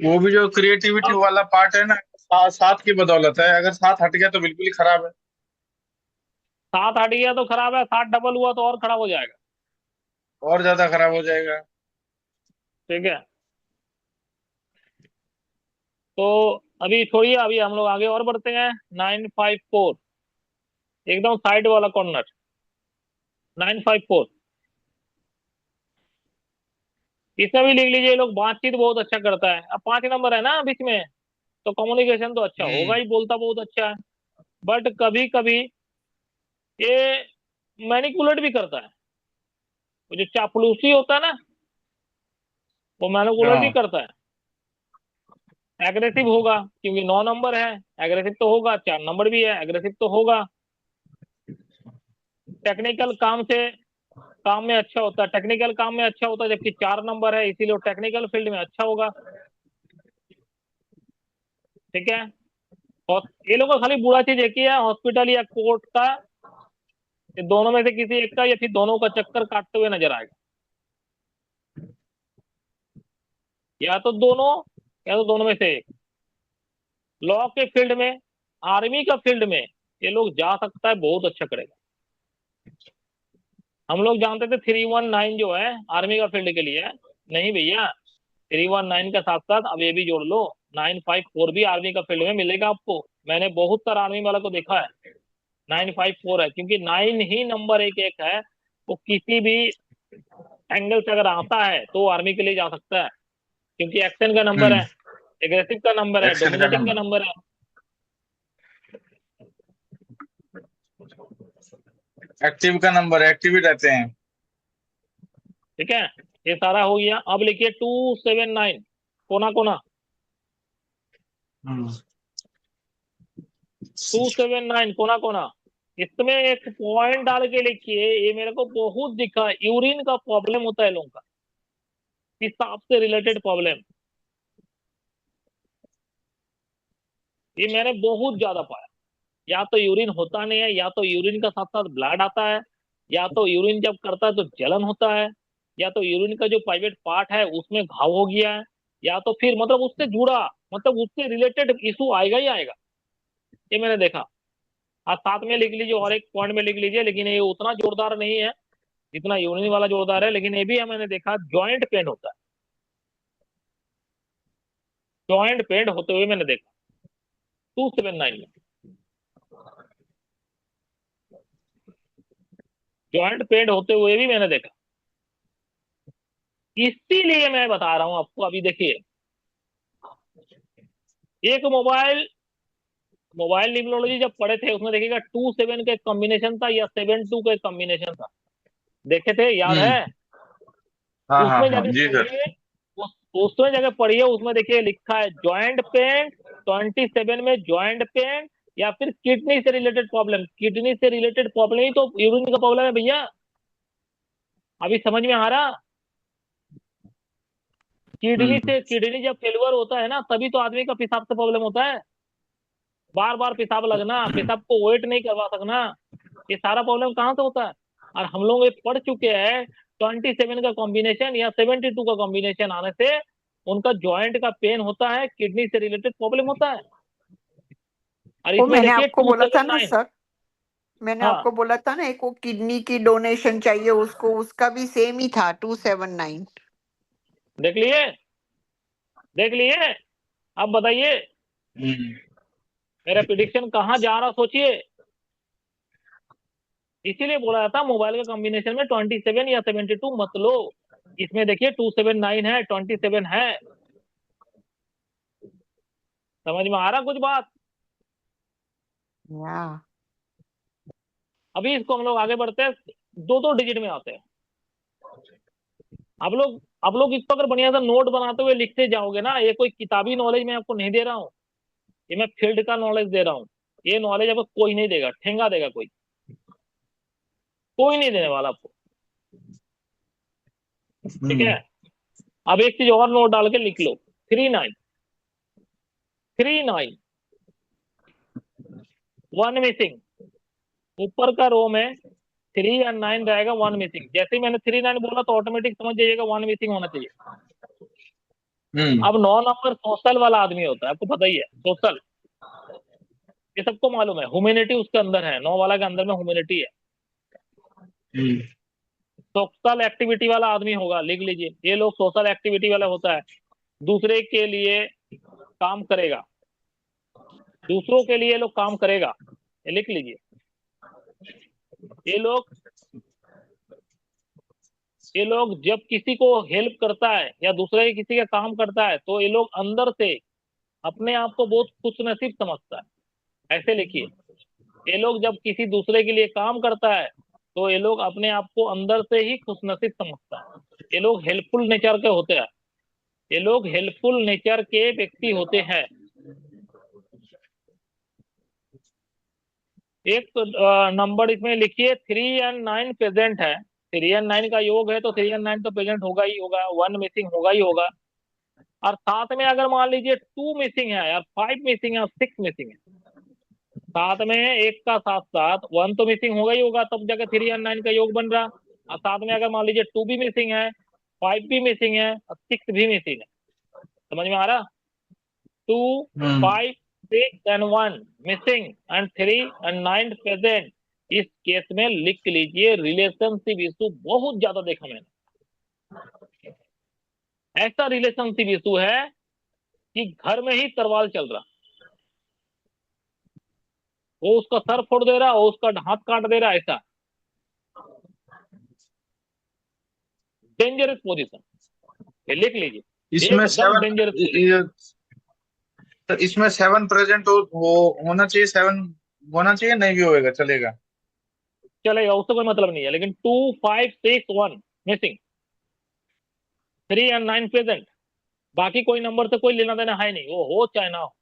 वो भी जो क्रिएटिविटी अब वाला पार्ट है ना, साथ की बदौलत है, अगर साथ हट गया तो बिल्कुल ही खराब है। सात हट गया तो खराब है, सात डबल हुआ तो और खराब हो जाएगा, और ज्यादा खराब हो जाएगा। ठीक है। तो अभी छोड़िए, अभी हम लोग आगे और बढ़ते हैं। 954, एकदम साइड वाला कॉर्नर, 954, इसमें भी लिख लीजिए। ये लोग बातचीत बहुत अच्छा करता है, अब 5 नंबर है ना बीच में, तो कम्युनिकेशन तो अच्छा होगा हम्म। ही, बोलता बहुत अच्छा है। बट कभी कभी ये मैनिपुलेट भी करता है, वो जो चापलूसी होता है ना, वो मैनिपुलेट भी हाँ। करता है। एग्रेसिव होगा क्योंकि 9 नंबर है, एग्रेसिव तो होगा, 4 नंबर भी है, एग्रेसिव तो होगा। टेक्निकल काम में अच्छा होता है, टेक्निकल काम में अच्छा होता है, जबकि 4 नंबर है, इसीलिए वो टेक्निकल फील्ड में अच्छा होगा, ठीक है। और ये लोग का खाली बुरा चीज एक ही है, हॉस्पिटल या कोर्ट का, ये दोनों में से किसी एक का या फिर दोनों का चक्कर काटते हुए नजर आएगा, या तो दोनों, या तो दोनों में से एक। लॉ के फील्ड में, आर्मी का फील्ड में ये लोग जा सकता है, बहुत अच्छा करेगा। हम लोग जानते थे 319 जो है आर्मी का फील्ड के लिए है, नहीं भैया, 319 के साथ साथ अब ये भी जोड़ लो, 954 भी आर्मी का फील्ड में मिलेगा आपको। मैंने बहुत सारा आर्मी वाला को देखा है, 954 है, क्योंकि 9 ही नंबर एक है, वो किसी भी एंगल से अगर आता है तो आर्मी के लिए जा सकता है, क्योंकि एक्शन का नंबर है, हम्म। एग्रेसिव का नंबर है, एक्सेल का डोमिनेटिंग का नंबर, नंबर है, एक्टिव का नंबर, एक्टिव ही रहते हैं। ठीक है। ये सारा हो गया, अब लिखिए 279, कोना कोना, हम्म। 279 कोना कोना। इसमें एक पॉइंट डाल के लिखिए, ये मेरे को बहुत दिखा, यूरिन का प्रॉब्लम होता है लोगों का, पेशाब से रिलेटेड प्रॉब्लम, ये मैंने बहुत ज्यादा पाया। या तो यूरिन होता नहीं है, या तो यूरिन का साथ साथ ब्लड आता है, या तो यूरिन जब करता है तो जलन होता है, या तो यूरिन का जो प्राइवेट पार्ट है उसमें घाव हो गया है, या तो फिर मतलब उससे जुड़ा, मतलब उससे रिलेटेड इशू आएगा ही आएगा, ये मैंने देखा। आप साथ में लिख लीजिए और एक पॉइंट में लिख लीजिए, लेकिन ये उतना जोरदार नहीं है जितना यूरिन वाला जोरदार है, लेकिन ये भी है, मैंने देखा जॉइंट पेन होता है, जॉइंट पेन होते हुए मैंने देखा 279 में, जॉइंट पेन होते हुए भी मैंने देखा। इसीलिए मैं बता रहा हूं आपको, अभी देखिए, एक मोबाइल मोबाइल न्यूमरोलॉजी जब पढ़े थे उसमें देखिएगा 27 का एक कॉम्बिनेशन था, या 72 का एक कॉम्बिनेशन था, देखे थे, याद हम्म। है? हाँ हाँ उसमें हाँ जाके जी सर। पढ़िए, उसमें जाके पढ़िए, उसमें देखिए लिखा है जॉइंट पेन, 27 में जॉइंट पेन, या फिर किडनी से रिलेटेड प्रॉब्लम, किडनी से रिलेटेड प्रॉब्लम ही तो यूरिन का प्रॉब्लम है भैया। अभी समझ में आ रहा? हम्म। किडनी जब फेलुअर होता है ना, तभी तो आदमी का पेशाब से प्रॉब्लम होता है, बार बार पेशाब लगना, पेशाब को वेट नहीं करवा सकना, ये सारा प्रॉब्लम कहाँ से होता है? और हम लोग ये पढ़ चुके हैं 27 का कॉम्बिनेशन या 72 का कॉम्बिनेशन आने से उनका जॉइंट का पेन होता है, किडनी से रिलेटेड प्रॉब्लम होता है। और वो इसमें मैंने देखिए आपको बोला था ना 279। सर, मैंने हाँ आपको बोला था ना एक वो किडनी की डोनेशन चाहिए उसको, उसका भी सेम ही था 279। देख लिए, देख लिए। अब बताइए हम्म, मेरा प्रिडिक्शन कहाँ जा रहा, सोचिए। इसीलिए बोला था मोबाइल के कॉम्बिनेशन में 27 या 72 मत लो। इसमें देखिए 279 है, 27 है। समझ में आ रहा कुछ बात? या अभी इसको हम लोग आगे बढ़ते हैं, दो दो डिजिट में आते हैं। आप लोग इसको अगर बढ़िया सा नोट बनाते हुए लिखते जाओगे ना, ये कोई किताबी नॉलेज मैं आपको नहीं दे रहा हूँ, ये मैं फील्ड का नॉलेज दे रहा हूँ। ये नॉलेज आपको कोई नहीं देगा, ठेंगा देगा कोई, कोई नहीं देने वाला आपको। ठीक है, अब एक चीज और नोट डाल के लिख लो, 39, 39, 1 मिसिंग। ऊपर का रो में 3 और 9 रहेगा, 1 मिसिंग। जैसे ही मैंने 39 बोला तो ऑटोमेटिक समझ जाइएगा 1 मिसिंग होना चाहिए। अब 9 नंबर सोशल वाला आदमी होता है, आपको पता ही है सोशल, ये सबको मालूम है। ह्यूमैनिटी उसके अंदर है, 9 वाला के अंदर में ह्यूमैनिटी है। सोशल एक्टिविटी वाला आदमी होगा, लिख लीजिए, ये लोग सोशल एक्टिविटी वाला होता है, दूसरे के लिए काम करेगा, दूसरों के लिए लोग काम करेगा, ये लिख लीजिए। ये लोग जब किसी को हेल्प करता है या दूसरे किसी का काम करता है तो ये लोग अंदर से अपने आप को बहुत खुशनसीब समझता है, ऐसे लिखिए। ये लोग जब किसी दूसरे के लिए काम करता है तो ये लोग अपने आप को अंदर से ही खुशनसीब समझता है। ये लोग हेल्पफुल नेचर के होते हैं, ये लोग हेल्पफुल नेचर के व्यक्ति होते हैं। एक तो नंबर इसमें लिखिए 3 और 9 प्रेजेंट है, 3 और 9 का योग है तो 3 और 9 तो प्रेजेंट होगा ही होगा, 1 मिसिंग होगा ही होगा। और साथ में अगर मान लीजिए 2 मिसिंग है और 5 मिसिंग है और 6 मिसिंग है, साथ में एक का साथ साथ 1 तो मिसिंग होगा ही होगा, तब जाकर 3 और 9 का योग बन रहा। और साथ में अगर मान लीजिए 2 भी मिसिंग है, 5 भी मिसिंग है और 6 भी मिसिंग है, समझ में आ रहा? 2, 5, 6 and 1 missing and 3 and 9 present. इस केस में लिख लीजिए रिलेशनशिप इशू बहुत ज्यादा देखा मैंने। ऐसा रिलेशनशिप इशू है कि घर में ही तरवाल चल रहा, वो उसका सर फोड़ दे रहा, वो उसका हाथ काट दे रहा, ऐसा डेंजरस पोजीशन, ये लिख लीजिए, इसमें एकदम डेंजरस पोजीशन। तो इसमें 7 प्रेजेंट होना चाहिए, 7 होना चाहिए, नहीं भी होएगा चलेगा। चलेगा, उससे कोई मतलब नहीं है, लेकिन 2, 5, 6, 1 मिसिंग, 3 और 9 प्रेजेंट, बाकी कोई नंबर से कोई लेना देना है नहीं, वो हो चाहे ना हो।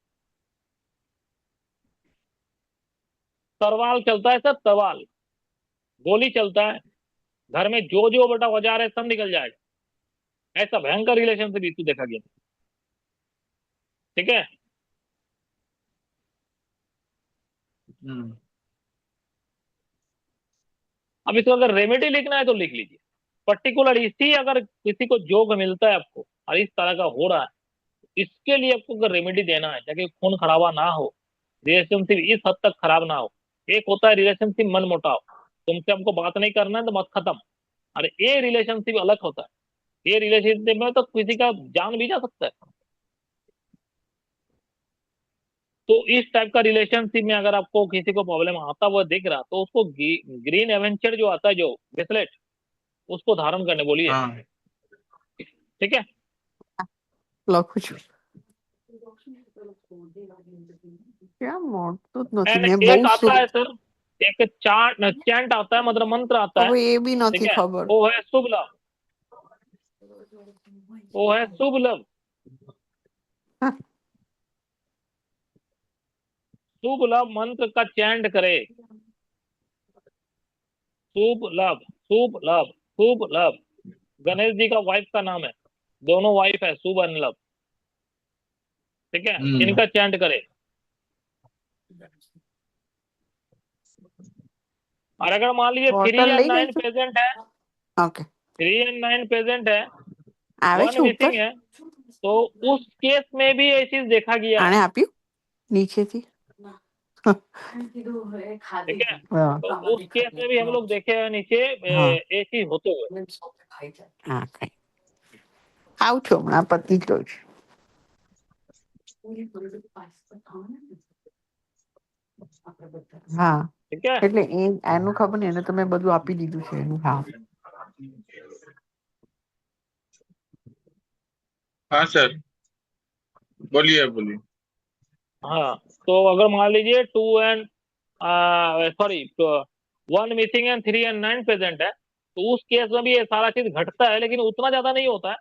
तरवाल चलता है सर, तरवाल, गोली चलता है, घर में जो जो बेटा औजार है सब निकल जाएगा। ऐसा भयंकर रिलेशनशिप इशू देखा गया। ठीक है, अब इसको अगर रेमेडी लिखना है तो लिख लीजिए, पर्टिकुलर इसी, अगर किसी को जोग मिलता है आपको और इस तरह का हो रहा है, इसके लिए आपको अगर रेमेडी देना है ताकि खून खराबा ना हो, रिलेशनशिप इस हद तक खराब ना हो। एक होता है रिलेशनशिप मन मुटाव, तुमसे हमको बात नहीं करना है तो बात खत्म। अरे ये रिलेशनशिप अलग होता है, ये रिलेशनशिप में तो किसी का जान भी जा सकता है। तो इस टाइप का रिलेशनशिप में अगर आपको किसी को प्रॉब्लम आता हुआ दिख रहा तो उसको ग्रीन एवेंचर जो आता है, जो ब्रेसलेट, उसको धारण करने बोलिए। हाँ, ठीक है, લો છું क्या મોડ તો જ નથી, एंड मैं एक बहुत आता है सर, एक चैंट आता है, मतलब मंत्र आता है। હવે એ भी ठीक નથી है, खबर। वो है शुभ लव, वो है शुभ लव। शुभ लव मंत्र का चैंट करे, शुभ लव, शुभ लव, शुभ लव। गणेश जी का वाइफ का नाम है, दोनों वाइफ है, शुभ एंड लव। ठीक है, इनका चैंट करे। और अगर मान लीजिए 3 બોટલ या લઈ 9 જઈશું। प्रेजेंट है, ઓકે 3 and 9 प्रेजेंट है, આવે 1 છે मिसिंग ઉપર। है, तो उस केस में भी ये चीज देखा गया है, आने आप नीचे थी। ठीक है। हाँ तो उस केस में भी हम लोग देखे हैं नीचे हाँ ये चीज होते हुए। हाँ कहीं આવું છું હમણાં પતિ તો જ હા ठीक है। એટલે એનું ખબર નહીં એને તો મેં બધું આપી દીધું છે એનું હા हाँ सर, बोलिए बोलिए। हाँ, तो अगर मान लीजिए 2 and sorry 1 missing and 3 and 9 present है, तो उस केस में भी ये सारा चीज घटता है, लेकिन उतना ज्यादा नहीं होता है।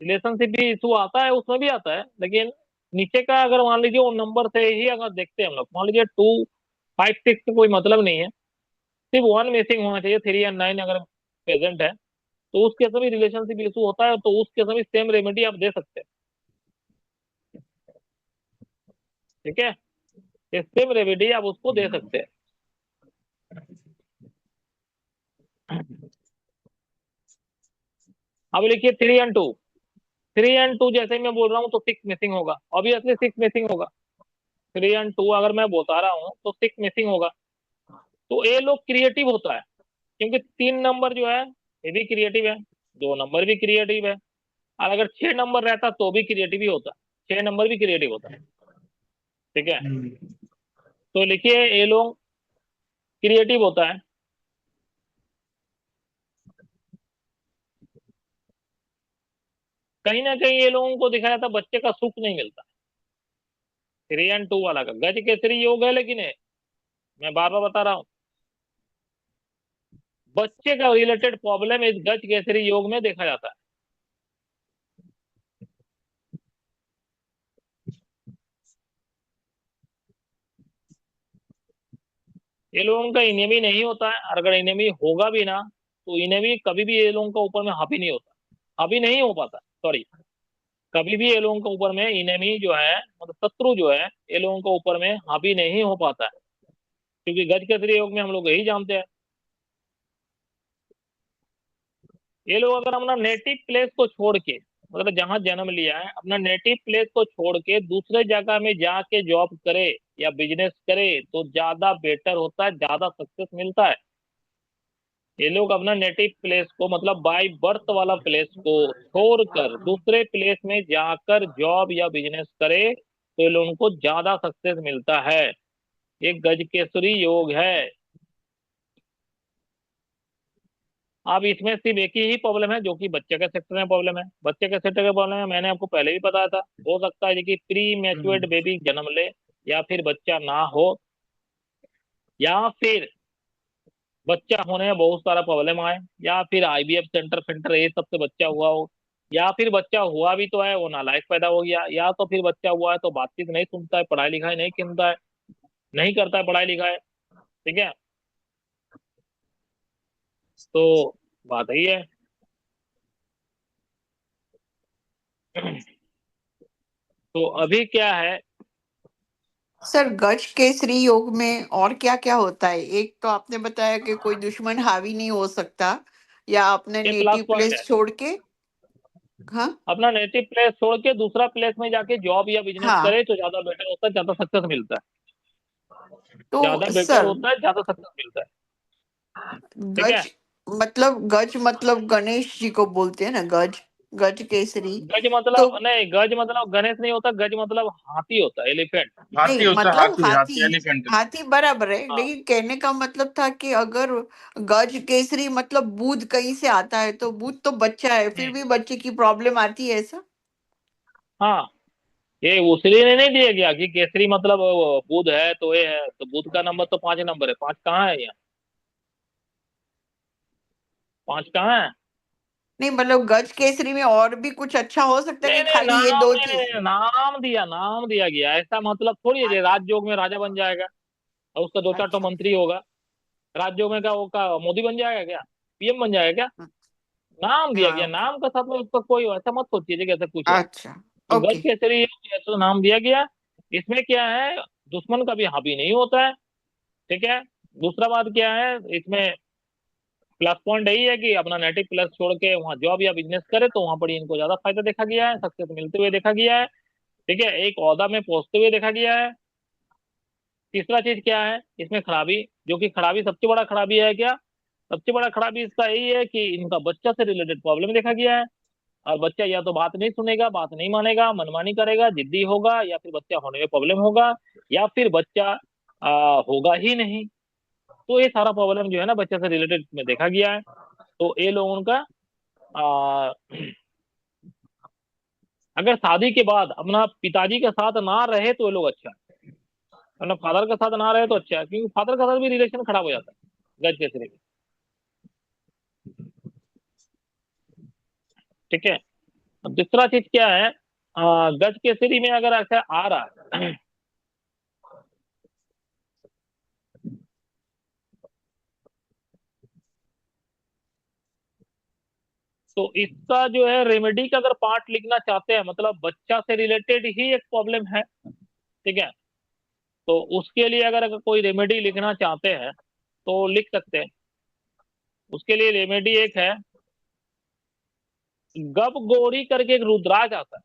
रिलेशनशिप भी इशू आता है, उसमें भी आता है, लेकिन नीचे का अगर मान लीजिए वो नंबर से ही अगर देखते हैं हम लोग, मान लीजिए 2 5 6 का कोई मतलब नहीं है, सिर्फ 1 मिसिंग होना चाहिए, 3 एंड 9 अगर प्रेजेंट है, तो उस केस में भी रिलेशनशिप इशू होता है, तो उस केस में भी सेम रेमेडी आप दे सकते हैं, ठीक है। ये सेम रेमेडी आप उसको दे सकते हैं। अब लिखिए 3 and 2, 3 and 2 जैसे मैं बोल रहा हूँ तो 6 मिसिंग होगा, ऑब्वियसली 6 मिसिंग होगा। 3 and 2 अगर मैं बता रहा हूँ तो 6 मिसिंग होगा। तो ये लोग क्रिएटिव होता है, क्योंकि 3 नंबर जो है ये भी क्रिएटिव है, 2 नंबर भी क्रिएटिव है, और अगर 6 नंबर रहता तो भी क्रिएटिव ही होता, 6 नंबर भी क्रिएटिव होता, ठीक है। तो लिखिए ये लोग क्रिएटिव होता है। कहीं ना कहीं ये लोगों को दिखाया था बच्चे का सुख नहीं मिलता। 3 and 2 वाला का गज केसरी योग है, लेकिन ये मैं बार बार बता रहा हूँ, बच्चे का रिलेटेड प्रॉब्लम इस गज केसरी योग में देखा जाता है। ये लोगों का इन्हें भी नहीं होता है, और अगर इन्हें भी होगा भी ना, तो इन्हें भी कभी भी ये लोगों का ऊपर में हावी नहीं होता, हावी नहीं हो पाता, सॉरी। कभी भी ये लोगों के ऊपर में इनेमी जो है, मतलब शत्रु जो है, ये लोगों के ऊपर में हावी नहीं हो पाता है, क्योंकि गज केसरी योग में हम लोग यही जानते हैं। ये लोग अगर अपना नेटिव प्लेस को छोड़ के, मतलब जहां जन्म लिया है, अपना नेटिव प्लेस को छोड़ के दूसरे जगह में जाके जॉब करे या बिजनेस करे तो ज्यादा बेटर होता है, ज्यादा सक्सेस मिलता है। ये लोग अपना नेटिव प्लेस को, मतलब बाय बर्थ वाला प्लेस को छोड़कर दूसरे प्लेस में जाकर जॉब या बिजनेस करे तो ये लोगों को ज्यादा सक्सेस मिलता है। ये गजकेसरी योग है। अब इसमें सिर्फ एक ही प्रॉब्लम है, जो कि बच्चे के सेक्टर में प्रॉब्लम है। बच्चे के सेक्टर का प्रॉब्लम है, मैंने आपको पहले भी बताया था, हो सकता है कि प्री मैच्योर्ड बेबी जन्म ले, या फिर बच्चा ना हो, या फिर बच्चा होने में बहुत सारा प्रॉब्लम आए, या फिर आईवीएफ सेंटर फेंटर ये सब से बच्चा हुआ हो, या फिर बच्चा हुआ भी तो है वो नालायक पैदा हो गया, या तो फिर बच्चा हुआ है तो बातचीत नहीं सुनता है, पढ़ाई लिखाई नहीं सुनता है, नहीं करता है पढ़ाई लिखाई, ठीक है। तो बात यही है। तो अभी क्या है, सर गज केसरी योग में और क्या क्या होता है? एक तो आपने बताया कि कोई दुश्मन हावी नहीं हो सकता, या अपने ये प्लस नेटिव पॉइंट है। प्लेस छोड़ के। हाँ अपना नेटिव प्लेस छोड़ के दूसरा प्लेस में जाके जॉब या बिजनेस हाँ करे तो ज्यादा बेटर होता है, ज्यादा सक्सेस मिलता है, तो ज्यादा बेटर सर होता है, ज्यादा सक्सेस मिलता है, ठीक है। गज मतलब गणेश जी को बोलते हैं ना, गज गज केसरी। गज तो मतलब नहीं, गज मतलब गणेश नहीं होता, गज मतलब हाथी होता है, एलिफेंट। नहीं हाथी होता है, मतलब हाथी हाथी, हाथी एलिफेंट। हाथी बराबर है, हाँ। लेकिन कहने का मतलब था कि अगर गज केसरी मतलब बुध कहीं से आता है, तो बुध तो बच्चा है, फिर हम्म, भी बच्चे की प्रॉब्लम आती है ऐसा। हाँ, ये उसलिए नहीं दिया गया कि केसरी मतलब वो बुध है तो ये है, तो बुध का नंबर तो 5 नंबर है, 5 कहाँ है यहाँ, 5 कहाँ है। नहीं मतलब गज केसरी में और भी कुछ अच्छा हो सकता है नहीं कि नहीं, खाली ये नाम दो नहीं, नहीं, चीज? नहीं, नाम दिया गया, ऐसा मतलब थोड़ी है राजयोग में राजा बन जाएगा और उसका 2 4 तो अच्छा मंत्री होगा, राजयोग में का वो का मोदी बन जाएगा क्या, पीएम बन जाएगा क्या। नाम दिया हाँ गया, ओके नाम के साथ में उसका कोई ऐसा मत सोचिए कि ऐसा कुछ है। अच्छा तो गज ओके केसरी तो नाम दिया गया। इसमें क्या है, दुश्मन कभी हावी नहीं होता है, ठीक है। दूसरा बात क्या है इसमें, प्लस पॉइंट यही है कि अपना नेटिव प्लस छोड़ के वहाँ जॉब या बिजनेस करे तो वहां पर ही इनको ज्यादा फायदा देखा गया है, सक्सेस मिलते हुए देखा गया है। ठीक है, एक ओहदा में पहुंचते हुए देखा गया है। तीसरा चीज क्या है इसमें खराबी, जो कि खराबी सबसे बड़ा खराबी है क्या, सबसे बड़ा खराबी इसका यही है कि इनका बच्चा से रिलेटेड प्रॉब्लम देखा गया है। और बच्चा या तो बात नहीं सुनेगा, बात नहीं मानेगा, मनमानी करेगा, जिद्दी होगा, या फिर बच्चा होने में प्रॉब्लम होगा, या फिर बच्चा होगा ही नहीं। तो ये सारा प्रॉब्लम जो है ना बच्चे से रिलेटेड में देखा गया है। तो ये लोगों का आ, अगर शादी के बाद अपना पिताजी के साथ ना रहे तो ये लोग अच्छा है, अपना फादर के साथ ना रहे तो अच्छा है, क्योंकि फादर के साथ भी रिलेशन खराब हो जाता है गज के सिरे में। ठीक है। अब दूसरा चीज क्या है, गज के सिरी में अगर ऐसा आ रहा है तो इसका जो है रेमेडी का अगर पार्ट लिखना चाहते हैं, मतलब बच्चा से रिलेटेड ही एक प्रॉब्लम है। ठीक है, तो उसके लिए अगर कोई रेमेडी लिखना चाहते हैं तो लिख सकते हैं। उसके लिए रेमेडी एक है, गप गोरी करके एक रुद्राक्ष आता है।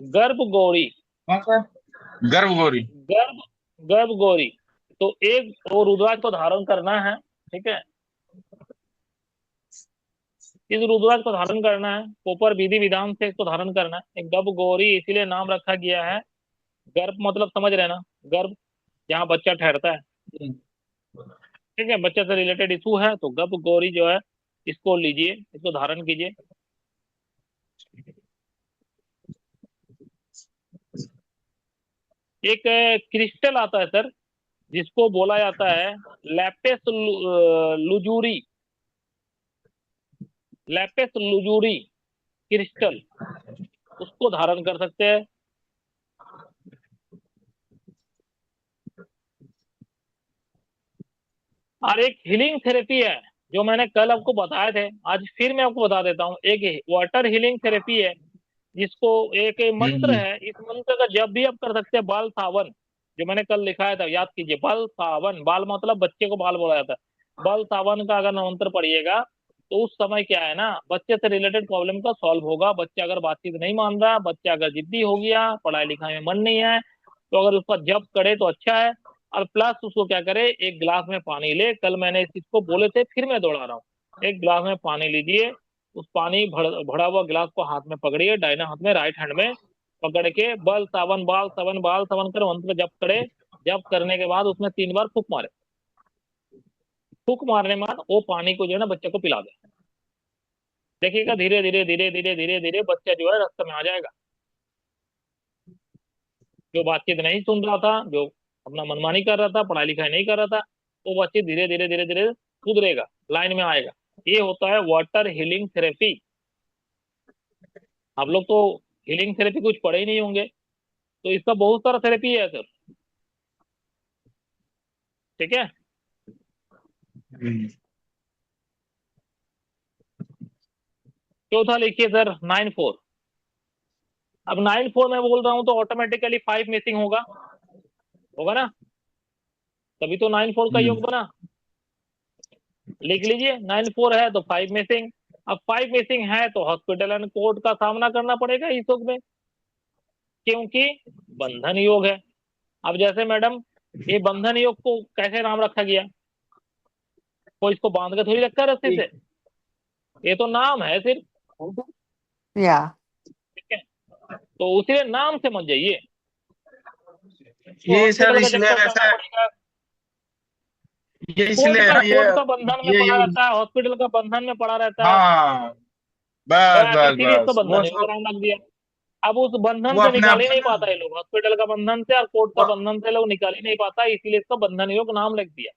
गर्भ गौरी, कौन सा? गर्भ गोरी। गर्भ गर्भ गौरी। तो एक वो रुद्राक्ष को धारण करना है। ठीक है, इस रुद्राक्ष को धारण करना है, प्रॉपर विधि विधान से इसको धारण करना है। एक गर्भ गौरी इसीलिए नाम रखा गया है, गर्भ मतलब समझ रहे ना, गर्भ जहाँ बच्चा ठहरता है। ठीक है, बच्चे से रिलेटेड इशू है तो गर्भ गौरी जो है इसको लीजिए, इसको धारण कीजिए। एक क्रिस्टल आता है सर, जिसको बोला जाता है लैपिस लुजूरी, लैपिस लुजूरी क्रिस्टल, उसको धारण कर सकते हैं। और एक हीलिंग थेरेपी है जो मैंने कल आपको बताए थे, आज फिर मैं आपको बता देता हूँ। एक वाटर हीलिंग थेरेपी है जिसको, एक मंत्र हम्म। है, इस मंत्र का जब भी आप कर सकते हैं, बाल सावन, जो मैंने कल लिखाया था याद कीजिए, बाल सावन, बाल मतलब बच्चे को बाल बोला जाता है, बाल सावन का अगर मंत्र पढ़िएगा तो उस समय क्या है ना बच्चे से रिलेटेड प्रॉब्लम का सॉल्व होगा। बच्चा अगर बातचीत नहीं मान रहा, बच्चा अगर जिद्दी हो गया, पढ़ाई लिखाई में मन नहीं है, तो अगर उसका जप करे तो अच्छा है। और प्लस उसको क्या करे, एक गिलास में पानी ले, कल मैंने इस चीज को बोले थे फिर मैं दोहरा रहा हूँ। एक गिलास में पानी लीजिए, उस पानी भरा हुआ गिलास को हाथ में पकड़िए, दाहिना हाथ में, राइट हैंड में पकड़ के बल सावन बाल सावन बाल सावन कर मंत्र जप करे। जप करने के बाद उसमें 3 बार फूक मारे, फूक मारने के बाद वो पानी को जो है ना बच्चे को पिला दे। देखिएगा धीरे धीरे धीरे धीरे धीरे धीरे बच्चा जो है रास्ते में आ जाएगा। जो बातचीत नहीं सुन रहा था, जो अपना मनमानी कर रहा था, पढ़ाई लिखाई नहीं कर रहा था, वो बच्चे धीरे धीरे धीरे धीरे सुधरेगा, लाइन में आएगा। ये होता है वाटर हीलिंग थेरेपी। आप लोग तो हीलिंग थेरेपी कुछ पढ़े ही नहीं होंगे, तो इसका बहुत सारा थेरेपी है सर। ठीक है, हम्म। चौथा लिखिए सर 9-4। अब 9-4 मैं बोल रहा हूं तो ऑटोमेटिकली 5 मिसिंग होगा, होगा ना, तभी तो 9-4 का योग बना। लिख लीजिए 9-4 है तो 5 मिसिंग। अब 5 मिसिंग है तो हॉस्पिटल एंड कोर्ट का सामना करना पड़ेगा इस योग में, क्योंकि बंधन योग है। अब जैसे मैडम, ये बंधन योग को कैसे नाम रखा गया, कोई इसको बांध के थोड़ी रखा है रस्सी से, ये तो नाम है सिर्फ। या ठीक है, तो उसी नाम से मत जाइए, तो ये सर हॉस्पिटल का इसलिए चक्कर काटना ऐसा, पड़ेगा। ये इसलिए कोर्ट का बंधन में ये पड़ा यूज। रहता है, हॉस्पिटल का बंधन में पड़ा रहता है, हाँ, बस बस इसीलिए इसको बस वो बंधन योग सब, का नाम रख दिया। अब उस बंधन वो से अपने निकाल आप ही को नहीं ना, पाता ये लोग, हॉस्पिटल का बंधन से और कोर्ट का वो, बंधन से लोग निकाल ही नहीं पाता, इसीलिए इसका बंधन योग नाम लिख दिया।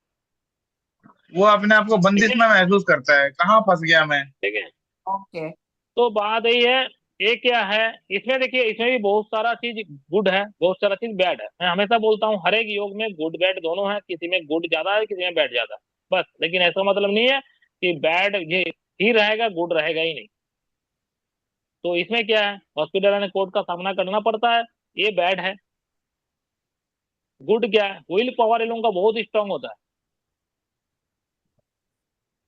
वो अपने आप को ठीक बंदिश है, में महसूस करता है, कहाँ फंस गया मैं। ठीक है। ओके। तो बात यही है, ये क्या है, इसमें देखिए इसमें भी बहुत सारा चीज गुड है, बहुत सारा चीज बैड है। मैं हमेशा बोलता हूँ हर एक योग में गुड बैड दोनों है, किसी में गुड ज्यादा है, किसी में बैड ज्यादा है, बस। लेकिन ऐसा मतलब नहीं है कि बैड ये ही रहेगा, गुड रहेगा ही नहीं। तो इसमें क्या है, हॉस्पिटल एंड कोर्ट का सामना करना पड़ता है, ये बैड है। गुड क्या है, विल पावर इन लोगों का बहुत स्ट्रांग होता है,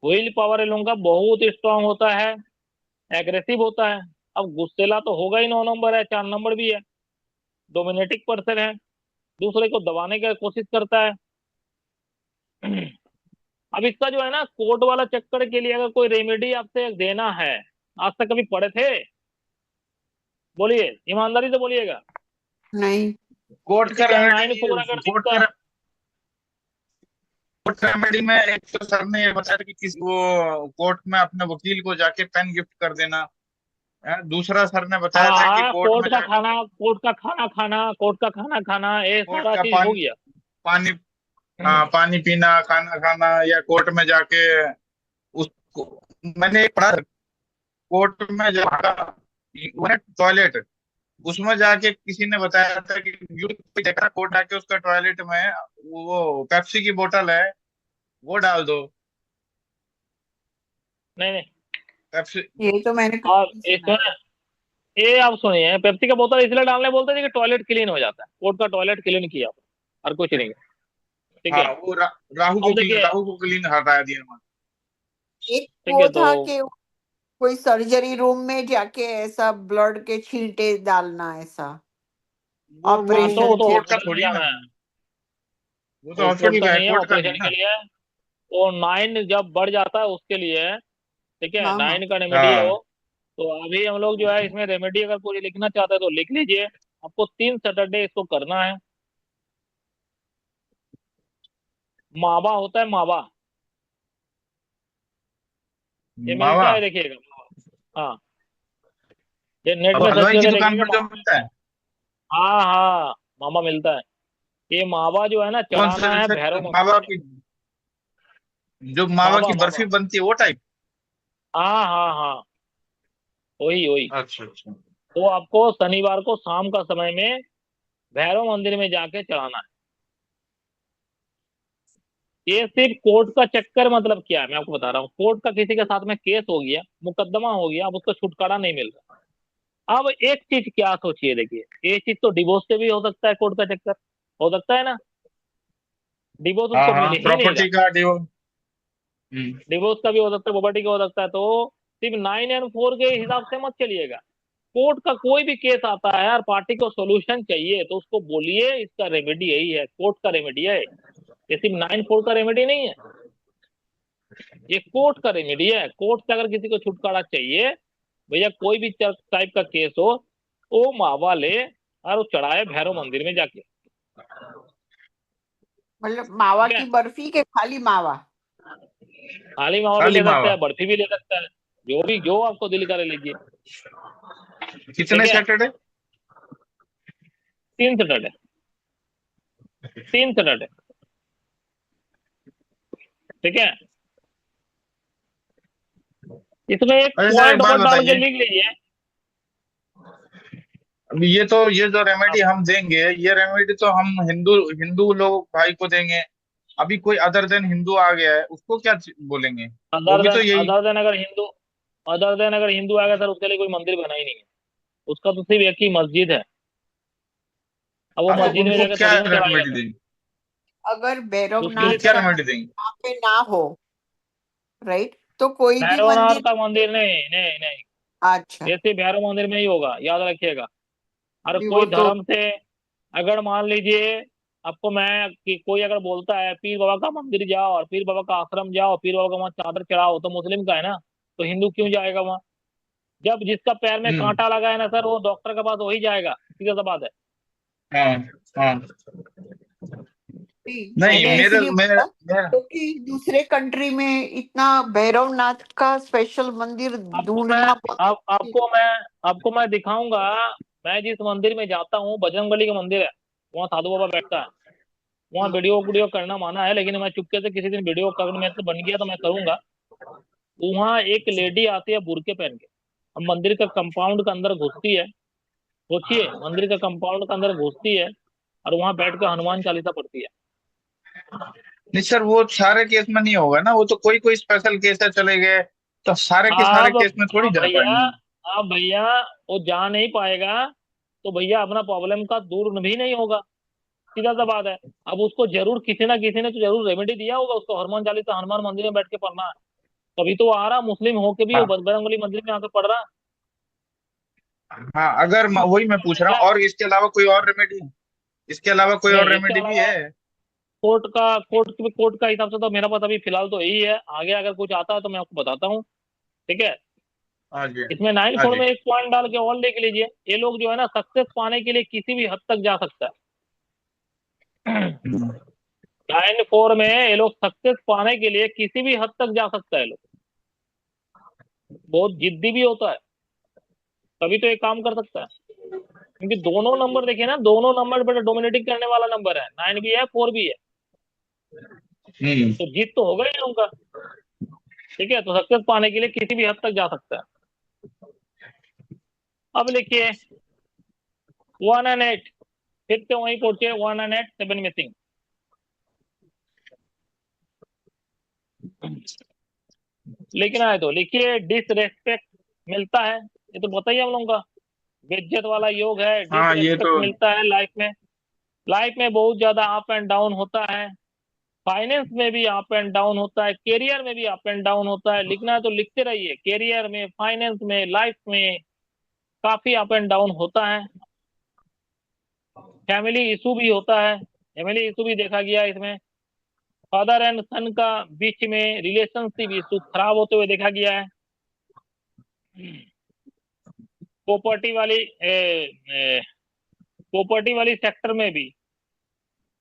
विल पावर इन लोगों का बहुत स्ट्रांग होता है, एग्रेसिव होता है। अब गुस्सेला तो होगा ही, 9 नंबर है, 4 नंबर भी है, डोमिनेटिंग पर्सन है, दूसरे को दबाने की कोशिश करता है। अब इसका जो है ना कोर्ट वाला चक्कर के लिए अगर कोई रेमेडी आपसे देना है, आज तक कभी पढ़े थे? बोलिए, ईमानदारी से बोलिएगा। नहीं। कोर्ट का ठीक है, 9 4 रेमेडी, अगर दिखता है। कोर्ट रेमेडी में एक तो सर ने ये बताया कि किसी वो कोर्ट में अपने वकील को जाके पेन गिफ्ट कर देना है। दूसरा सर ने बताया था कि हाँ, कोर्ट में जाके कोर्ट का खाना खाना, कोर्ट का खाना खाना, ये कोर्ट सारा का चीज हो गया। पानी, हाँ पानी पीना, खाना खाना, या कोर्ट में जाके उसको, मैंने एक पढ़ा, कोर्ट में जाकर टॉयलेट, उसमें जाके किसी ने बताया था कि देखा कोर्ट आके उसका टॉयलेट में वो पेप्सी की बोतल है वो डाल दो। नहीं नहीं, पेप्सी, ये तो मैंने और कभी नहीं सुना। ये आप सुनिए, पेप्सी का बोतल इसलिए डालने बोलते हैं कि टॉयलेट क्लीन हो जाता है, कोर्ट का टॉयलेट क्लीन किया और कुछ नहीं। ठीक हाँ है। वो अब देखिए, राहु को क्लीन हटा दिया उन्होंने। एक ठीक वो है, तो था कि कोई सर्जरी रूम में जाके ऐसा ब्लड के छींटे डालना, ऐसा वो हाँ, ऑपरेशन तो के कोर्ट का लिए। हॉस्पिटल में थोड़ी है ना, जाना है, वो तो वो कोर्ट हॉस्पिटल का का है, नहीं है, कोर्ट का नहीं ऑपरेशन के ना। लिए है। वो 9 जब बढ़ जाता है उसके लिए है। ठीक है, हाँ हाँ। 9 का रेमेडी है वो। हाँ तो अभी हम लोग जो है इसमें रेमेडी अगर पूरी लिखना चाहते हैं तो लिख लीजिए। आपको 3 सैटरडे इसको करना है। मावा होता है, मावा, ये मावा, मिलता है, देखिएगा। हाँ, ये नेट अब में सर्च हलवाई की करके दुकान देखिएगा, पर जो मिलता है। हाँ हाँ, मावा मिलता है। ये मावा जो है ना कौन चढ़ाना है से भैरव मावा मंदिर में। की, जो मावा मावा की मावा, बर्फी बनती है वो टाइप? हाँ हाँ हाँ, वही वही। अच्छा अच्छा। तो आपको शनिवार को शाम का समय में भैरव मंदिर में जाके चढ़ाना है। ये सिर्फ कोर्ट का चक्कर, मतलब क्या है मैं आपको बता रहा हूँ, कोर्ट का किसी के साथ में केस हो गया, मुकदमा हो गया, अब उसको छुटकारा नहीं मिल रहा। अब एक चीज क्या सोचिए, देखिए, ये चीज तो डिवोर्स से भी हो सकता है, कोर्ट का चक्कर हो सकता है ना, डिवोर्स हाँ उसको हाँ, मिल ही नहीं रहा, प्रॉपर्टी का डिवो। डिवोर्स का भी हो सकता है, प्रॉपर्टी का हो सकता है। तो सिर्फ 9 और 4 के हिसाब से मत चलिएगा। कोर्ट का कोई भी केस आता है और पार्टी को सोल्यूशन चाहिए तो उसको बोलिए, इसका रेमेडी यही है, कोर्ट का रेमेडी है ये, सिर्फ 9 4 का रेमेडी नहीं है, ये कोर्ट का रेमेडी है। कोर्ट से अगर किसी को छुटकारा चाहिए, भैया कोई भी टाइप का केस हो, वो मावा ले और वो चढ़ाए भैरव मंदिर में जाके। मतलब मावा ठीक है, की बर्फी के खाली मावा? खाली मावा भी खाली ले सकता मावा। है, बर्फी भी ले सकता है, जो भी, जो आपको दिल करे लीजिए। ठीक कितने है, सैटरडे? 3 Saturday, 3 Saturday. ठीक है, इसमें एक अच्छा सर, एक पॉइंट बात और डाल के बताइए, लिख लीजिए। अब ये जो रेमेडी हम देंगे, ये रेमेडी तो हम हिंदू हिंदू लोग भाई को देंगे। अभी कोई अदर देन हिंदू आ गया है, उसको क्या बोलेंगे? वो अदर भी देन तो यही। अदर देन अगर हिंदू अदर देन अगर हिंदू आ गया सर, उसके लिए कोई मंदिर बना ही नहीं है, उसका तो सिर्फ एक ही मस्जिद है। अब वो अब अगर मस्जिद में उनको जाके क्या थोड़ी ना चढ़ाएगा रेमेडी सर, देंगे? अगर उसके लिए भैरवनाथ क्या सर का रेमेडी मंदिर देंगे? वहां पे ना हो, राइट, तो कोई भी भैरवनाथ मंदिर। का मंदिर नहीं, नहीं नहीं, अच्छा। ये सिर्फ भैरव मंदिर में ही होगा, याद रखिएगा। और नहीं, वो कोई तो धर्म से, अगर मान लीजिए आपको मैं कि कोई अगर बोलता है पीर बाबा का मंदिर जाओ और पीर बाबा का आश्रम जाओ, पीर बाबा का वहाँ चादर चढ़ाओ, तो मुस्लिम का है ना, तो हिंदू क्यों जाएगा वहाँ? जब जिसका पैर में हम्म। कांटा लगा है ना सर, वो डॉक्टर के पास वही जाएगा, सीधा सा बात है। हाँ हाँ। नहीं, नहीं, मैंने मेरे इसलिए मेरे बोला मेरे क्योंकि दूसरे कंट्री में इतना भैरवनाथ का स्पेशल मंदिर आपको मैं ढूंढना बहुत आप मुश्किल। आपको मैं दिखाऊंगा। मैं जिस मंदिर में जाता हूँ, बजरंगबली का मंदिर है, वहाँ साधु बाबा बैठता है। वहाँ हाँ। वीडियो वीडियो करना माना है, लेकिन मैं चुपके से किसी दिन वीडियो करने में से बन गया तो मैं करूंगा। वहाँ एक लेडी आती है बुरके पहन के, अब मंदिर का कंपाउंड के अंदर घुसती है, सोचिए, मंदिर का कंपाउंड के अंदर घुसती है और वहाँ बैठ के हनुमान चालीसा पढ़ती है। नहीं सर, वो सारे केस में नहीं होगा ना, वो तो कोई कोई स्पेशल केस है चले गए, तो सारे के सारे अब केस में थोड़ी जा भैया, पाएंगे। अब भैया, वो जा नहीं पाएगा तो भैया अपना प्रॉब्लम का दूर भी नहीं होगा। सीधा सा बात है। अब उसको जरूर किसी ना किसी ने तो जरूर रेमेडी दिया होगा उसको, हनुमान चालीसा हनुमान मंदिर में बैठ के पढ़ना है, तभी तो वो आ रहा, मुस्लिम होके भी वो हाँ बजरंगबली मंदिर में आके पढ़ रहा है। हाँ, अगर वही मैं पूछ रहा क्या हूँ, और इसके अलावा कोई और रेमेडी, इसके अलावा कोई और नहीं, इसके रेमेडी भी अलावा है? कोर्ट का हिसाब से तो मेरा पास अभी फिलहाल तो यही है, आगे अगर कुछ आता है तो मैं आपको बताता हूँ। ठीक है। हाँ जी। इसमें नाइन हाँ फोर जी। में एक पॉइंट डाल के और देख लीजिए, ये लोग जो है ना सक्सेस पाने के लिए किसी भी हद तक जा सकता है। हम्म। 9-4 में ये लोग सक्सेस पाने के लिए किसी भी हद तक जा सकता है, लोग बहुत जिद्दी भी होता है, तभी तो ये काम कर सकता है। क्योंकि दोनों नंबर देखिए ना, दोनों नंबर बड़ा डोमिनेटिंग करने वाला नंबर है, 9 भी है 4 भी है, हम्म। तो जीत तो होगा ही उनका। ठीक है, तो सक्सेस पाने के लिए किसी भी हद तक जा सकता है। अब लिखिए 1 and 8, फिर से वहीं पहुंचे, 1 and 8 7 मिसिंग। लिखना है तो लिखिए डिसरेस्पेक्ट मिलता है, ये तो बताइए हम लोगों का बेइज्जत वाला योग है, हाँ ये डिसरेस्पेक्ट तो। मिलता है लाइफ में। लाइफ में बहुत ज्यादा अप एंड डाउन होता है, फाइनेंस में भी अप एंड डाउन होता है, करियर में भी अप एंड डाउन होता है। लिखना है तो लिखते रहिए, करियर में, फाइनेंस में, लाइफ में काफी अप एंड डाउन होता है। फैमिली इशू भी होता है, फैमिली इशू भी देखा गया इसमें। फादर एंड सन का बीच में रिलेशनशिप इशू खराब होते हुए देखा गया है। प्रॉपर्टी वाली प्रॉपर्टी वाली सेक्टर में भी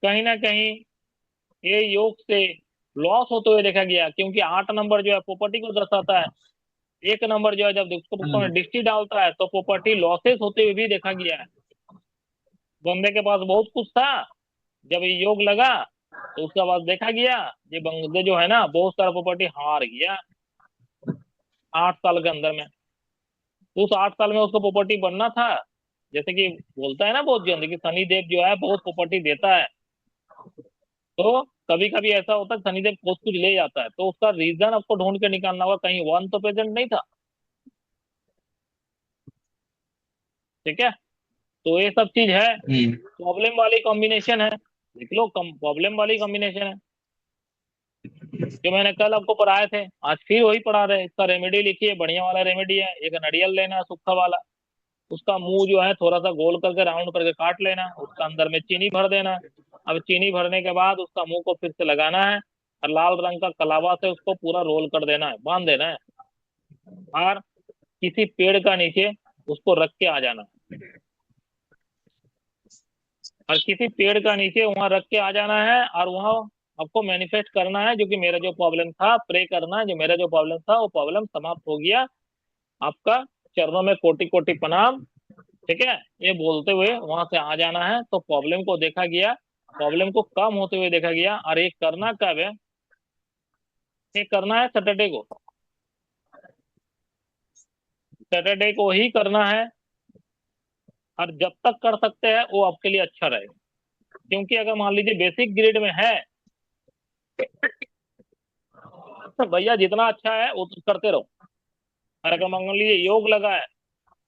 कहीं ना कहीं ये योग से लॉस होते हुए देखा गया, क्योंकि 8 नंबर जो है प्रॉपर्टी को दर्शाता है। एक नंबर जो है जब उसको ऊपर हम्म। में डिस्टी डालता है तो प्रॉपर्टी लॉसेस होते हुए भी देखा गया है। बंदे के पास बहुत कुछ था, जब ये योग लगा तो उसके बाद देखा गया ये बंदे जो है ना बहुत सारा प्रॉपर्टी हार गया 8 साल के अंदर में। उस 8 साल में उसको प्रॉपर्टी बनना था, जैसे कि बोलता है ना बहुत जल्दी कि शनि देव जो है बहुत प्रॉपर्टी देता है, तो कभी कभी ऐसा होता है शनिदेव बहुत कुछ ले जाता है, तो उसका रीजन आपको ढूंढ के निकालना होगा, कहीं वन तो प्रेजेंट नहीं था। ठीक है, तो ये सब चीज है, हम्म। प्रॉब्लम वाली कॉम्बिनेशन है, लिख लो प्रॉब्लम वाली कॉम्बिनेशन है। जो मैंने कल आपको पढ़ाए थे आज फिर वही पढ़ा रहे, इसका रेमेडी लिखिए, बढ़िया वाला रेमेडी है। एक नारियल लेना है सूखा वाला, उसका मुंह जो है थोड़ा सा गोल करके राउंड करके काट लेना, उसका अंदर में चीनी भर देना। अब चीनी भरने के बाद उसका मुंह को फिर से लगाना है, और लाल रंग का कलावा से उसको पूरा रोल कर देना है, बांध देना है, और किसी पेड़ का नीचे उसको रख के आ जाना, और किसी पेड़ का नीचे वहां रख के आ जाना है, और वहां आपको मैनिफेस्ट करना है जो कि मेरा जो प्रॉब्लम था, प्रे करना है जो मेरा जो प्रॉब्लम था वो प्रॉब्लम समाप्त हो गया, आपका चरणों में कोटि कोटि प्रणाम। ठीक है, ये बोलते हुए वहां से आ जाना है, तो प्रॉब्लम को देखा गया, प्रॉब्लम को कम होते हुए देखा गया। और ये करना कब है? ये करना है सैटरडे को, सैटरडे को ही करना है, और जब तक कर सकते हैं वो आपके लिए अच्छा रहेगा। क्योंकि अगर मान लीजिए बेसिक ग्रेड में है तो भैया जितना अच्छा है वो तो करते रहो, और अगर मान लीजिए योग लगा है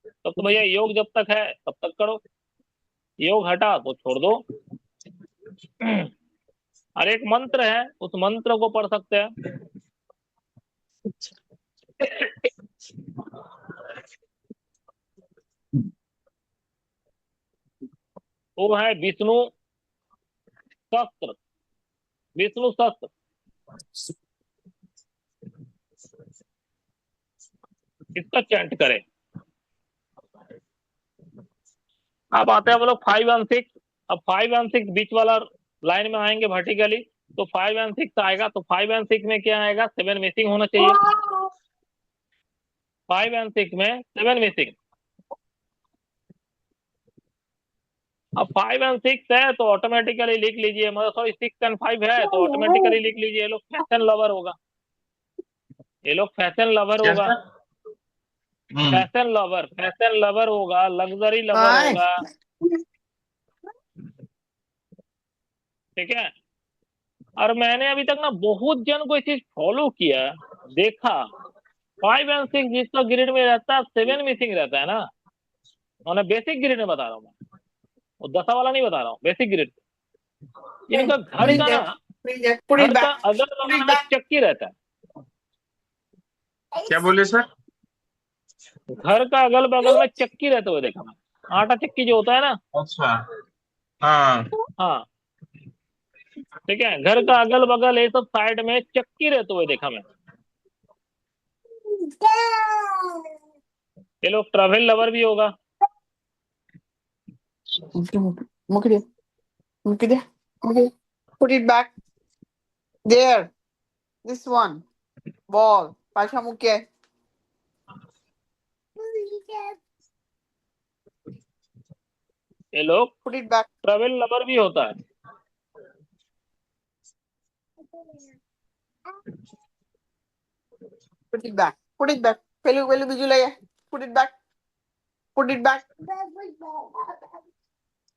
तब तो भैया योग जब तक है तब तक करो, योग हटा तो छोड़ दो। और एक मंत्र है, उस मंत्र को पढ़ सकते हैं। वो है विष्णु शस्त्र, विष्णु शस्त्र, इसका चैंट करें। अब आते हैं हम लोग 5 और 6। अब 5 और 6 बीच वाला लाइन में आएंगे वर्टिकली, तो 5 और 6 आएगा, तो 5 और 6 में क्या आएगा? 7 मिसिंग होना चाहिए। 5 और 6 में 7 मिसिंग। अब 5 और 6 है तो ऑटोमेटिकली लिख लीजिए, मतलब सॉरी 6 और 5 है तो ऑटोमेटिकली लिख लीजिए ये लोग फैशन लवर होगा, ये लोग फैशन लवर होगा, कैसा? हम्म। फैशन लवर, फैशन लवर होगा, लग्जरी लवर हाँ होगा। ठीक है, और मैंने अभी तक ना बहुत जन को ये चीज फॉलो किया, देखा। 5 और 6 जिसका ग्रेड में रहता है 7 मिसिंग रहता है ना, मैंने बेसिक ग्रेड में बता रहा हूँ मैं, वो 10 वाला नहीं बता रहा हूँ, बेसिक ग्रेड। इनका Put घर it का there. ना, Put it there. Put घर it का back. अगल Put बगल it में back. चक्की रहता क्या बोले सर? है, घर का अगल बगल में चक्की रहते हुए देखा मैं, आटा चक्की जो होता है ना, अच्छा, हाँ। हाँ ठीक है, घर का अगल बगल ये सब साइड में चक्की रहते हुए देखा मैं। ये लोग ट्रैवल लवर भी होगा। Look at it. Look at it. Look at it. Put it back. There. This one. Ball. Pasha muke. ये लोग Put it back. Travel lover भी होता है। Put it back. Put it back. Pelu pelu biju laya. Put it back. Put it back.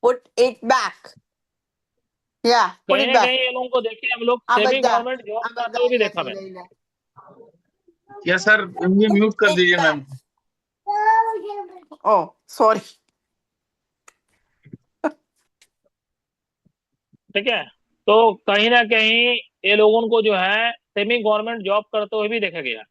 Put it back. Yeah. Put कहीं it ना back. कहीं ये लोगों को देखिए हम लोग सेमी Abadda. गवर्नमेंट जॉब करते Abadda. हुए भी देखा मैं। क्या सर? ये म्यूट कर Put it दीजिए मैम। back. Oh, sorry. ठीक है, तो कहीं ना कहीं ये लोगों को जो है सेमी गवर्नमेंट जॉब करते हुए भी देखा गया।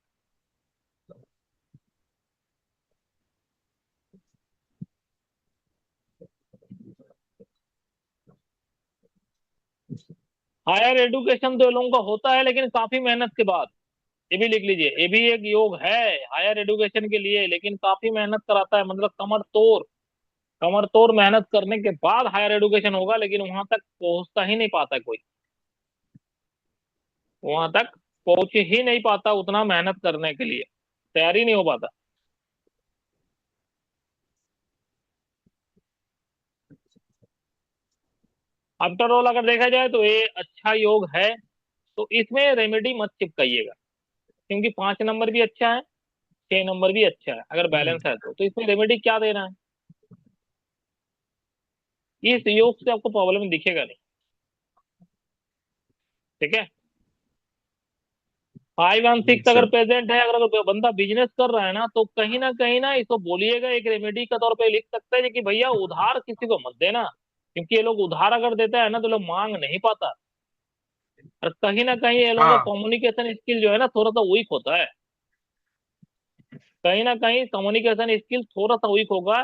हायर एजुकेशन तो ये लोगों का होता है, लेकिन काफी मेहनत के बाद। ये भी लिख लीजिए, ये भी एक योग है हायर एजुकेशन के लिए, लेकिन काफी मेहनत कराता है, मतलब कमर तोड़ मेहनत करने के बाद हायर एजुकेशन होगा, लेकिन वहां तक पहुंचता ही नहीं पाता कोई, वहां तक पहुंच ही नहीं पाता उतना मेहनत करने के लिए, तैयारी नहीं हो पाता। आफ्टर ऑल अगर देखा जाए तो ये अच्छा योग है, तो इसमें रेमेडी मत चिपकाइएगा, क्योंकि 5 नंबर भी अच्छा है, 6 नंबर भी अच्छा है, अगर बैलेंस है तो इसमें रेमेडी क्या देना है, इस योग से आपको प्रॉब्लम दिखेगा नहीं। ठीक है, 5 और 6 अगर अच्छा, प्रेजेंट है, अगर बंदा बिजनेस कर रहा है ना, तो कहीं ना इसको बोलिएगा, एक रेमेडी का तौर पे लिख सकता है कि भैया उधार किसी को मत देना, क्योंकि ये लोग उधार अगर देता है ना तो लोग मांग नहीं पाता, और कहीं ना कहीं ये लोगों का हाँ कम्युनिकेशन स्किल जो है ना थोड़ा सा वीक होता है, कहीं ना कहीं कम्युनिकेशन स्किल थोड़ा सा वीक होगा।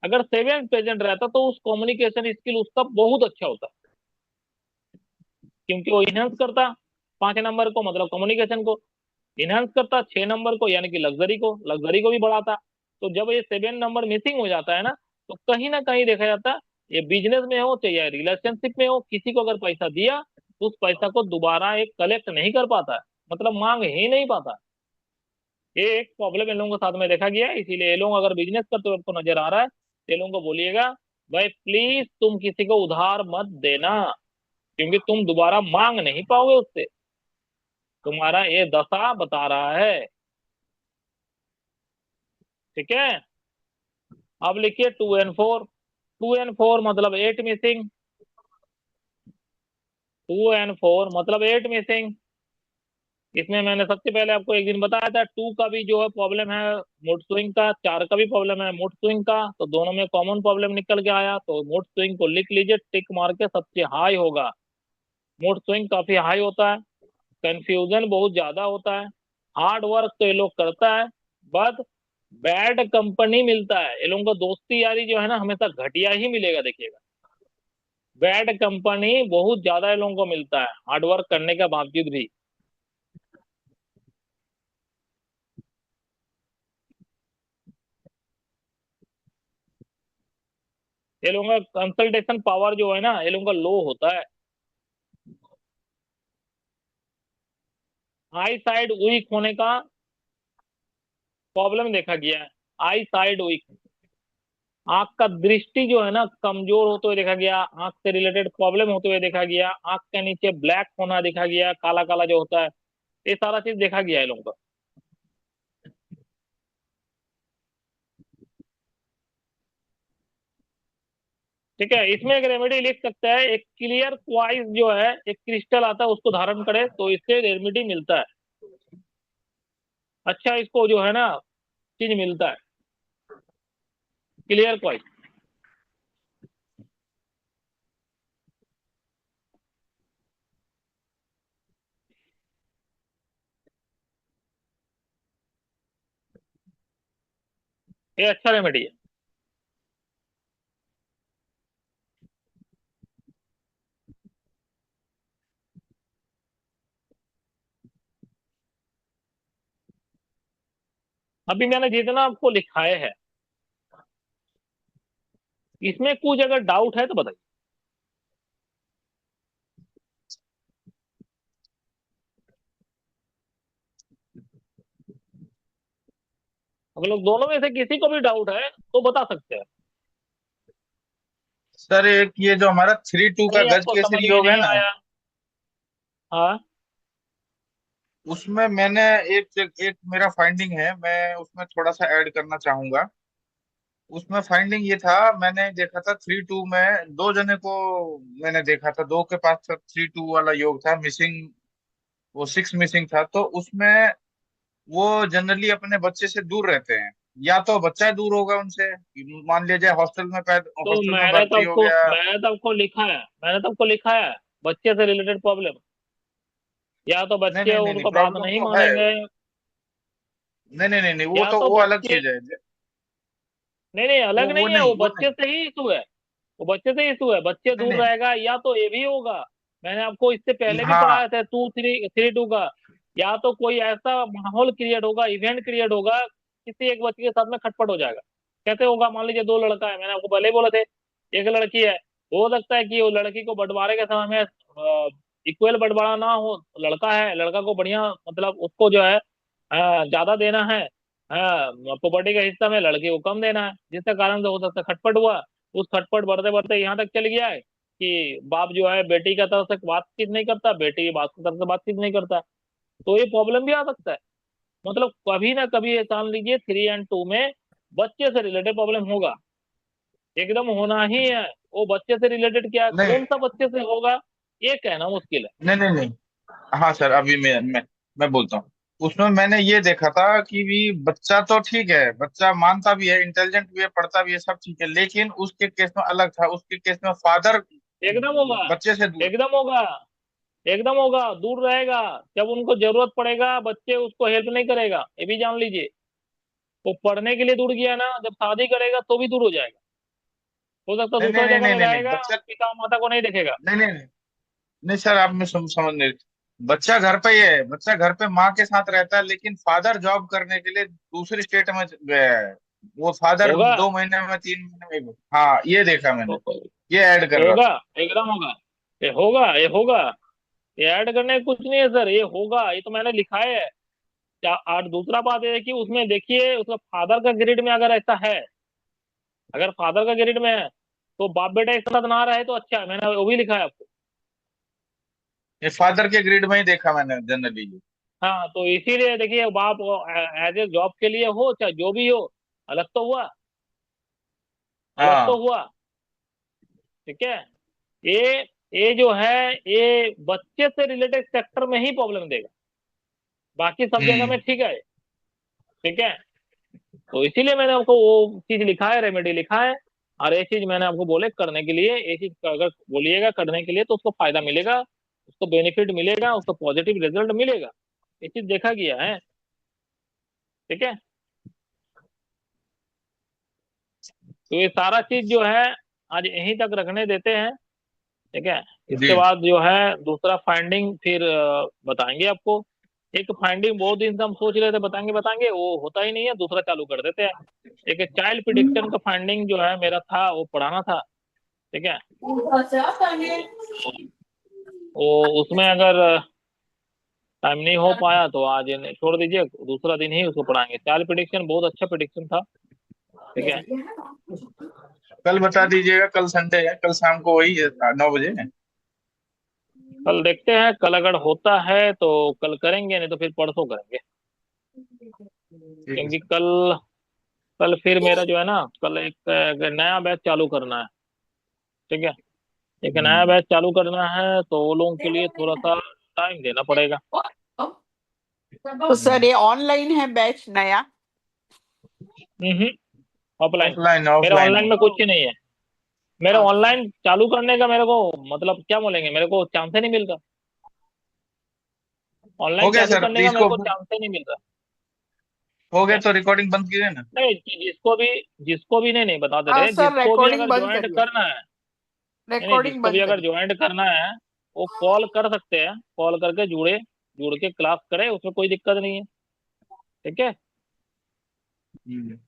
अगर 7 प्रेजेंट रहता तो उस कम्युनिकेशन स्किल उसका बहुत अच्छा होता, क्योंकि वो इनहेंस करता 5 नंबर को, मतलब कम्युनिकेशन को इनहेंस करता, 6 नंबर को यानी कि लग्जरी को भी बढ़ाता। तो जब ये 7 नंबर मिसिंग हो जाता है ना, तो कहीं ना कहीं देखा जाता है, ये बिजनेस में हो चाहे रिलेशनशिप में हो, किसी को अगर पैसा दिया तो उस पैसा को दोबारा एक कलेक्ट नहीं कर पाता है, मतलब मांग ही नहीं पाता। ये एक प्रॉब्लम इन लोगों के साथ में देखा गया है, इसीलिए ये लोग अगर बिजनेस करते हुए आपको नजर आ रहा है तो ये लोगों को बोलिएगा भाई प्लीज तुम किसी को उधार मत देना, क्योंकि तुम दोबारा मांग नहीं पाओगे उससे, तुम्हारा ये दशा बता रहा है। ठीक है, अब लिखिए 2 and 4, 2 and 4 मतलब 8 मिसिंग, 2 and 4 मतलब 8 मिसिंग। इसमें मैंने सबसे पहले आपको एक दिन बताया था, 2 का भी जो है प्रॉब्लम है मूड स्विंग का, 4 का भी प्रॉब्लम है मूड स्विंग का, तो दोनों में कॉमन प्रॉब्लम निकल के आया, तो मूड स्विंग को लिख लीजिए, टिक मार के, सबसे हाई होगा, मूड स्विंग काफी हाई होता है, कंफ्यूजन बहुत ज्यादा होता है, हार्ड वर्क तो ये लोग करता है, बट बैड कंपनी मिलता है, ये लोगों को दोस्ती यारी जो है ना हमेशा घटिया ही मिलेगा, देखिएगा बैड कंपनी बहुत ज्यादा इन लोगों को मिलता है हार्डवर्क करने के बावजूद भी। ये लोगों का कंसल्टेशन पावर जो है ना ये लोगों का लो होता है, आई साइड वीक होने का प्रॉब्लम देखा गया है, आई साइड वीक, आंख का दृष्टि जो है ना कमजोर होते हुए देखा गया, आंख से रिलेटेड प्रॉब्लम होते हुए देखा गया, आंख के नीचे ब्लैक होना देखा गया, काला काला जो होता है, ये सारा चीज देखा गया है लोगों का। ठीक है, इसमें एक रेमेडी लिख सकता है, एक क्लियर क्वाइस जो है एक क्रिस्टल आता है उसको धारण करे तो इससे रेमेडी मिलता है, अच्छा इसको जो है ना चीज मिलता है, क्लियर क्वाइस। ये अच्छा रेमेडी है। अभी मैंने जितना आपको लिखाया है, इसमें कुछ अगर डाउट है तो बताइए। अगर लोग दोनों में से किसी को भी डाउट है तो बता सकते हैं। सर एक ये जो हमारा 3-2 का नहीं गज आपको समझ केसरी में योग है नहीं ना, आया? हाँ। उसमें मैंने एक एक मेरा फाइंडिंग है, मैं उसमें थोड़ा सा ऐड करना चाहूंगा। उसमें फाइंडिंग ये था, मैंने देखा था 3-2 में दो जने को मैंने देखा था, दो के पास 3-2 वाला योग था मिसिंग, वो 6 मिसिंग था। तो उसमें वो जनरली अपने बच्चे से दूर रहते हैं, या तो बच्चा दूर होगा उनसे, मान लीजिए तो हॉस्टल में भर्ती हो गया। मैंने तो आपको लिखा है, बच्चे से रिलेटेड प्रॉब्लम। या तो नहीं बच्चे नहीं नहीं नहीं, उनको बात प्रॉब्लम नहीं तो है। मानेंगे, नहीं नहीं नहीं नहीं, या तो वो अलग बच्चे, चीज है। नहीं नहीं अलग वो नहीं है, नहीं, वो वो बच्चे नहीं। से ही इशू है। वो बच्चे से इशू है, बच्चे नहीं दूर नहीं। रहेगा, या तो ये भी होगा। मैंने आपको इससे पहले भी हाँ पढ़ाया था 2-3-3-2 का। या तो कोई ऐसा माहौल क्रिएट होगा, इवेंट क्रिएट होगा, किसी एक बच्चे के साथ में खटपट हो जाएगा। कैसे होगा? मान लीजिए दो लड़का है, मैंने आपको पहले ही बोला थे, एक लड़की है। हो सकता है कि वो लड़की को बंटवारे के समय में इक्वल बंटवारा ना हो। लड़का है, लड़का को बढ़िया मतलब उसको जो है ज्यादा देना है। हाँ, प्रॉपर्टी का हिस्सा में लड़की को कम देना है, जिसके कारण से हो सकता है खटपट हुआ। उस खटपट बढ़ते बढ़ते यहाँ तक चल गया है कि बाप जो है बेटी का तरफ से बातचीत नहीं करता, बेटी बाप की तरफ से बातचीत नहीं करता। तो ये प्रॉब्लम भी आ सकता है। मतलब कभी ना कभी ये जान लीजिए 3 और 2 में बच्चे से रिलेटेड प्रॉब्लम होगा, एकदम होना ही है। वो बच्चे से रिलेटेड क्या, नहीं कौन सा बच्चे से होगा ये कहना मुश्किल है। नहीं नहीं नहीं। हाँ सर, अभी मैं बोलता हूँ। उसमें मैंने ये देखा था कि भी बच्चा तो ठीक है, बच्चा मानता भी है, इंटेलिजेंट भी है, पढ़ता भी है, सब ठीक है, लेकिन उसके केस में अलग था। उसके केस में फादर एकदम होगा, बच्चे से दूर। एकदम होगा, एकदम होगा, दूर रहेगा। जब उनको जरूरत पड़ेगा बच्चे उसको हेल्प नहीं करेगा, ये भी जान लीजिए। वो पढ़ने के लिए दूर गया ना, जब शादी करेगा तो भी दूर हो जाएगा। हो सकता है नहीं नहीं दूसरा नहीं जगह नहीं में नहीं नहीं, जाएगा, बच्चा पिता माता को नहीं देखेगा। नहीं नहीं नहीं नहीं सर, आप में समझ नहीं। बच्चा घर पे ही है, बच्चा घर पे माँ के साथ रहता है, लेकिन फादर जॉब करने के लिए दूसरे स्टेट में गया है। वो फादर होगा, 2 महीने में, 3 महीने में, हाँ ये देखा मैंने, हो- ये ऐड कर रहा होगा, था। एकदम होगा। ये होगा, ये होगा। ये ऐड करने का कुछ नहीं है सर, ये होगा, ये तो मैंने लिखा है। और दूसरा बात ये है कि उसमें देखिए उसका फादर का ग्रिड में अगर ऐसा है, अगर फादर का ग्रिड में है तो बाप बेटा एक साथ ना रहे तो अच्छा है, मैंने वो भी लिखा है आपको। ये फादर के ग्रिड में ही देखा मैंने जनरली। हाँ, तो इसीलिए देखिए बाप एज ए जॉब के लिए हो चाहे जो भी हो, अलग तो हुआ, अलग तो हाँ। हुआ। ठीक है। ये ये जो है, ये बच्चे से रिलेटेड सेक्टर में ही प्रॉब्लम देगा, बाकी सब जगह में हम्म। ठीक है। ठीक है। तो इसीलिए मैंने आपको वो चीज लिखा है, रेमेडी लिखा है। और ये चीज मैंने आपको बोले करने के लिए, ये चीज अगर बोलिएगा करने के लिए तो उसको फायदा मिलेगा, उसको बेनिफिट मिलेगा, उसको पॉजिटिव रिजल्ट मिलेगा। ये चीज देखा गया है। ठीक है। तो ये सारा चीज जो है आज यहीं तक रखने देते हैं। ठीक है। जी। इसके बाद जो है दूसरा फाइंडिंग फिर बताएंगे आपको। एक फाइंडिंग बहुत दिन से हम सोच रहे थे बताएंगे बताएंगे, वो होता ही नहीं है, दूसरा चालू कर देते हैं। एक चाइल्ड प्रिडिक्शन का फाइंडिंग जो है मेरा था, वो पढ़ाना था। ठीक है। वो उसमें अगर टाइम नहीं हो पाया तो आज छोड़ दीजिए, दूसरा दिन ही उसको पढ़ाएंगे। चाइल्ड प्रिडिक्शन बहुत अच्छा प्रिडिक्शन था। ठीक है। कल बता दीजिएगा, कल संडे है, कल शाम को वही 9 बजे। कल देखते हैं, कल अगर होता है तो कल करेंगे, नहीं तो फिर परसों करेंगे। ठीक है क्योंकि सर। कल कल फिर मेरा जो है ना, कल एक नया बैच चालू करना है। ठीक है। एक नया हम्म। बैच चालू करना है तो वो लोगों के लिए थोड़ा सा टाइम देना पड़ेगा। तो सर ये ऑनलाइन है बैच नया? हम्म। ऑफलाइन। ऑफलाइन मेरा ऑफलाइन ऑनलाइन है। में कुछ ही नहीं है। मेरा अच्छा। ऑनलाइन चालू करने का मेरे को मतलब क्या बोलेंगे, मेरे को चांस ही नहीं मिल रहा। हो ऑनलाइन गया चालू सर, करने का मेरे इसको को चांस ही नहीं मिल रहा। हो गए तो रिकॉर्डिंग बंद कीजिए ना। नहीं, जिसको भी नहीं बता दे हाँ रहे, सर, जिसको भी रिकॉर्डिंग अगर बंद ज्वाइंट करिए, करना है, नहीं, रिकॉर्डिंग जिसको भी बंद अगर करिए। ज्वाइंट करना है वो कॉल कर सकते हैं, कॉल करके जुड़ के क्लास करे, उसमें कोई दिक्कत नहीं है। ठीक है। हम्म।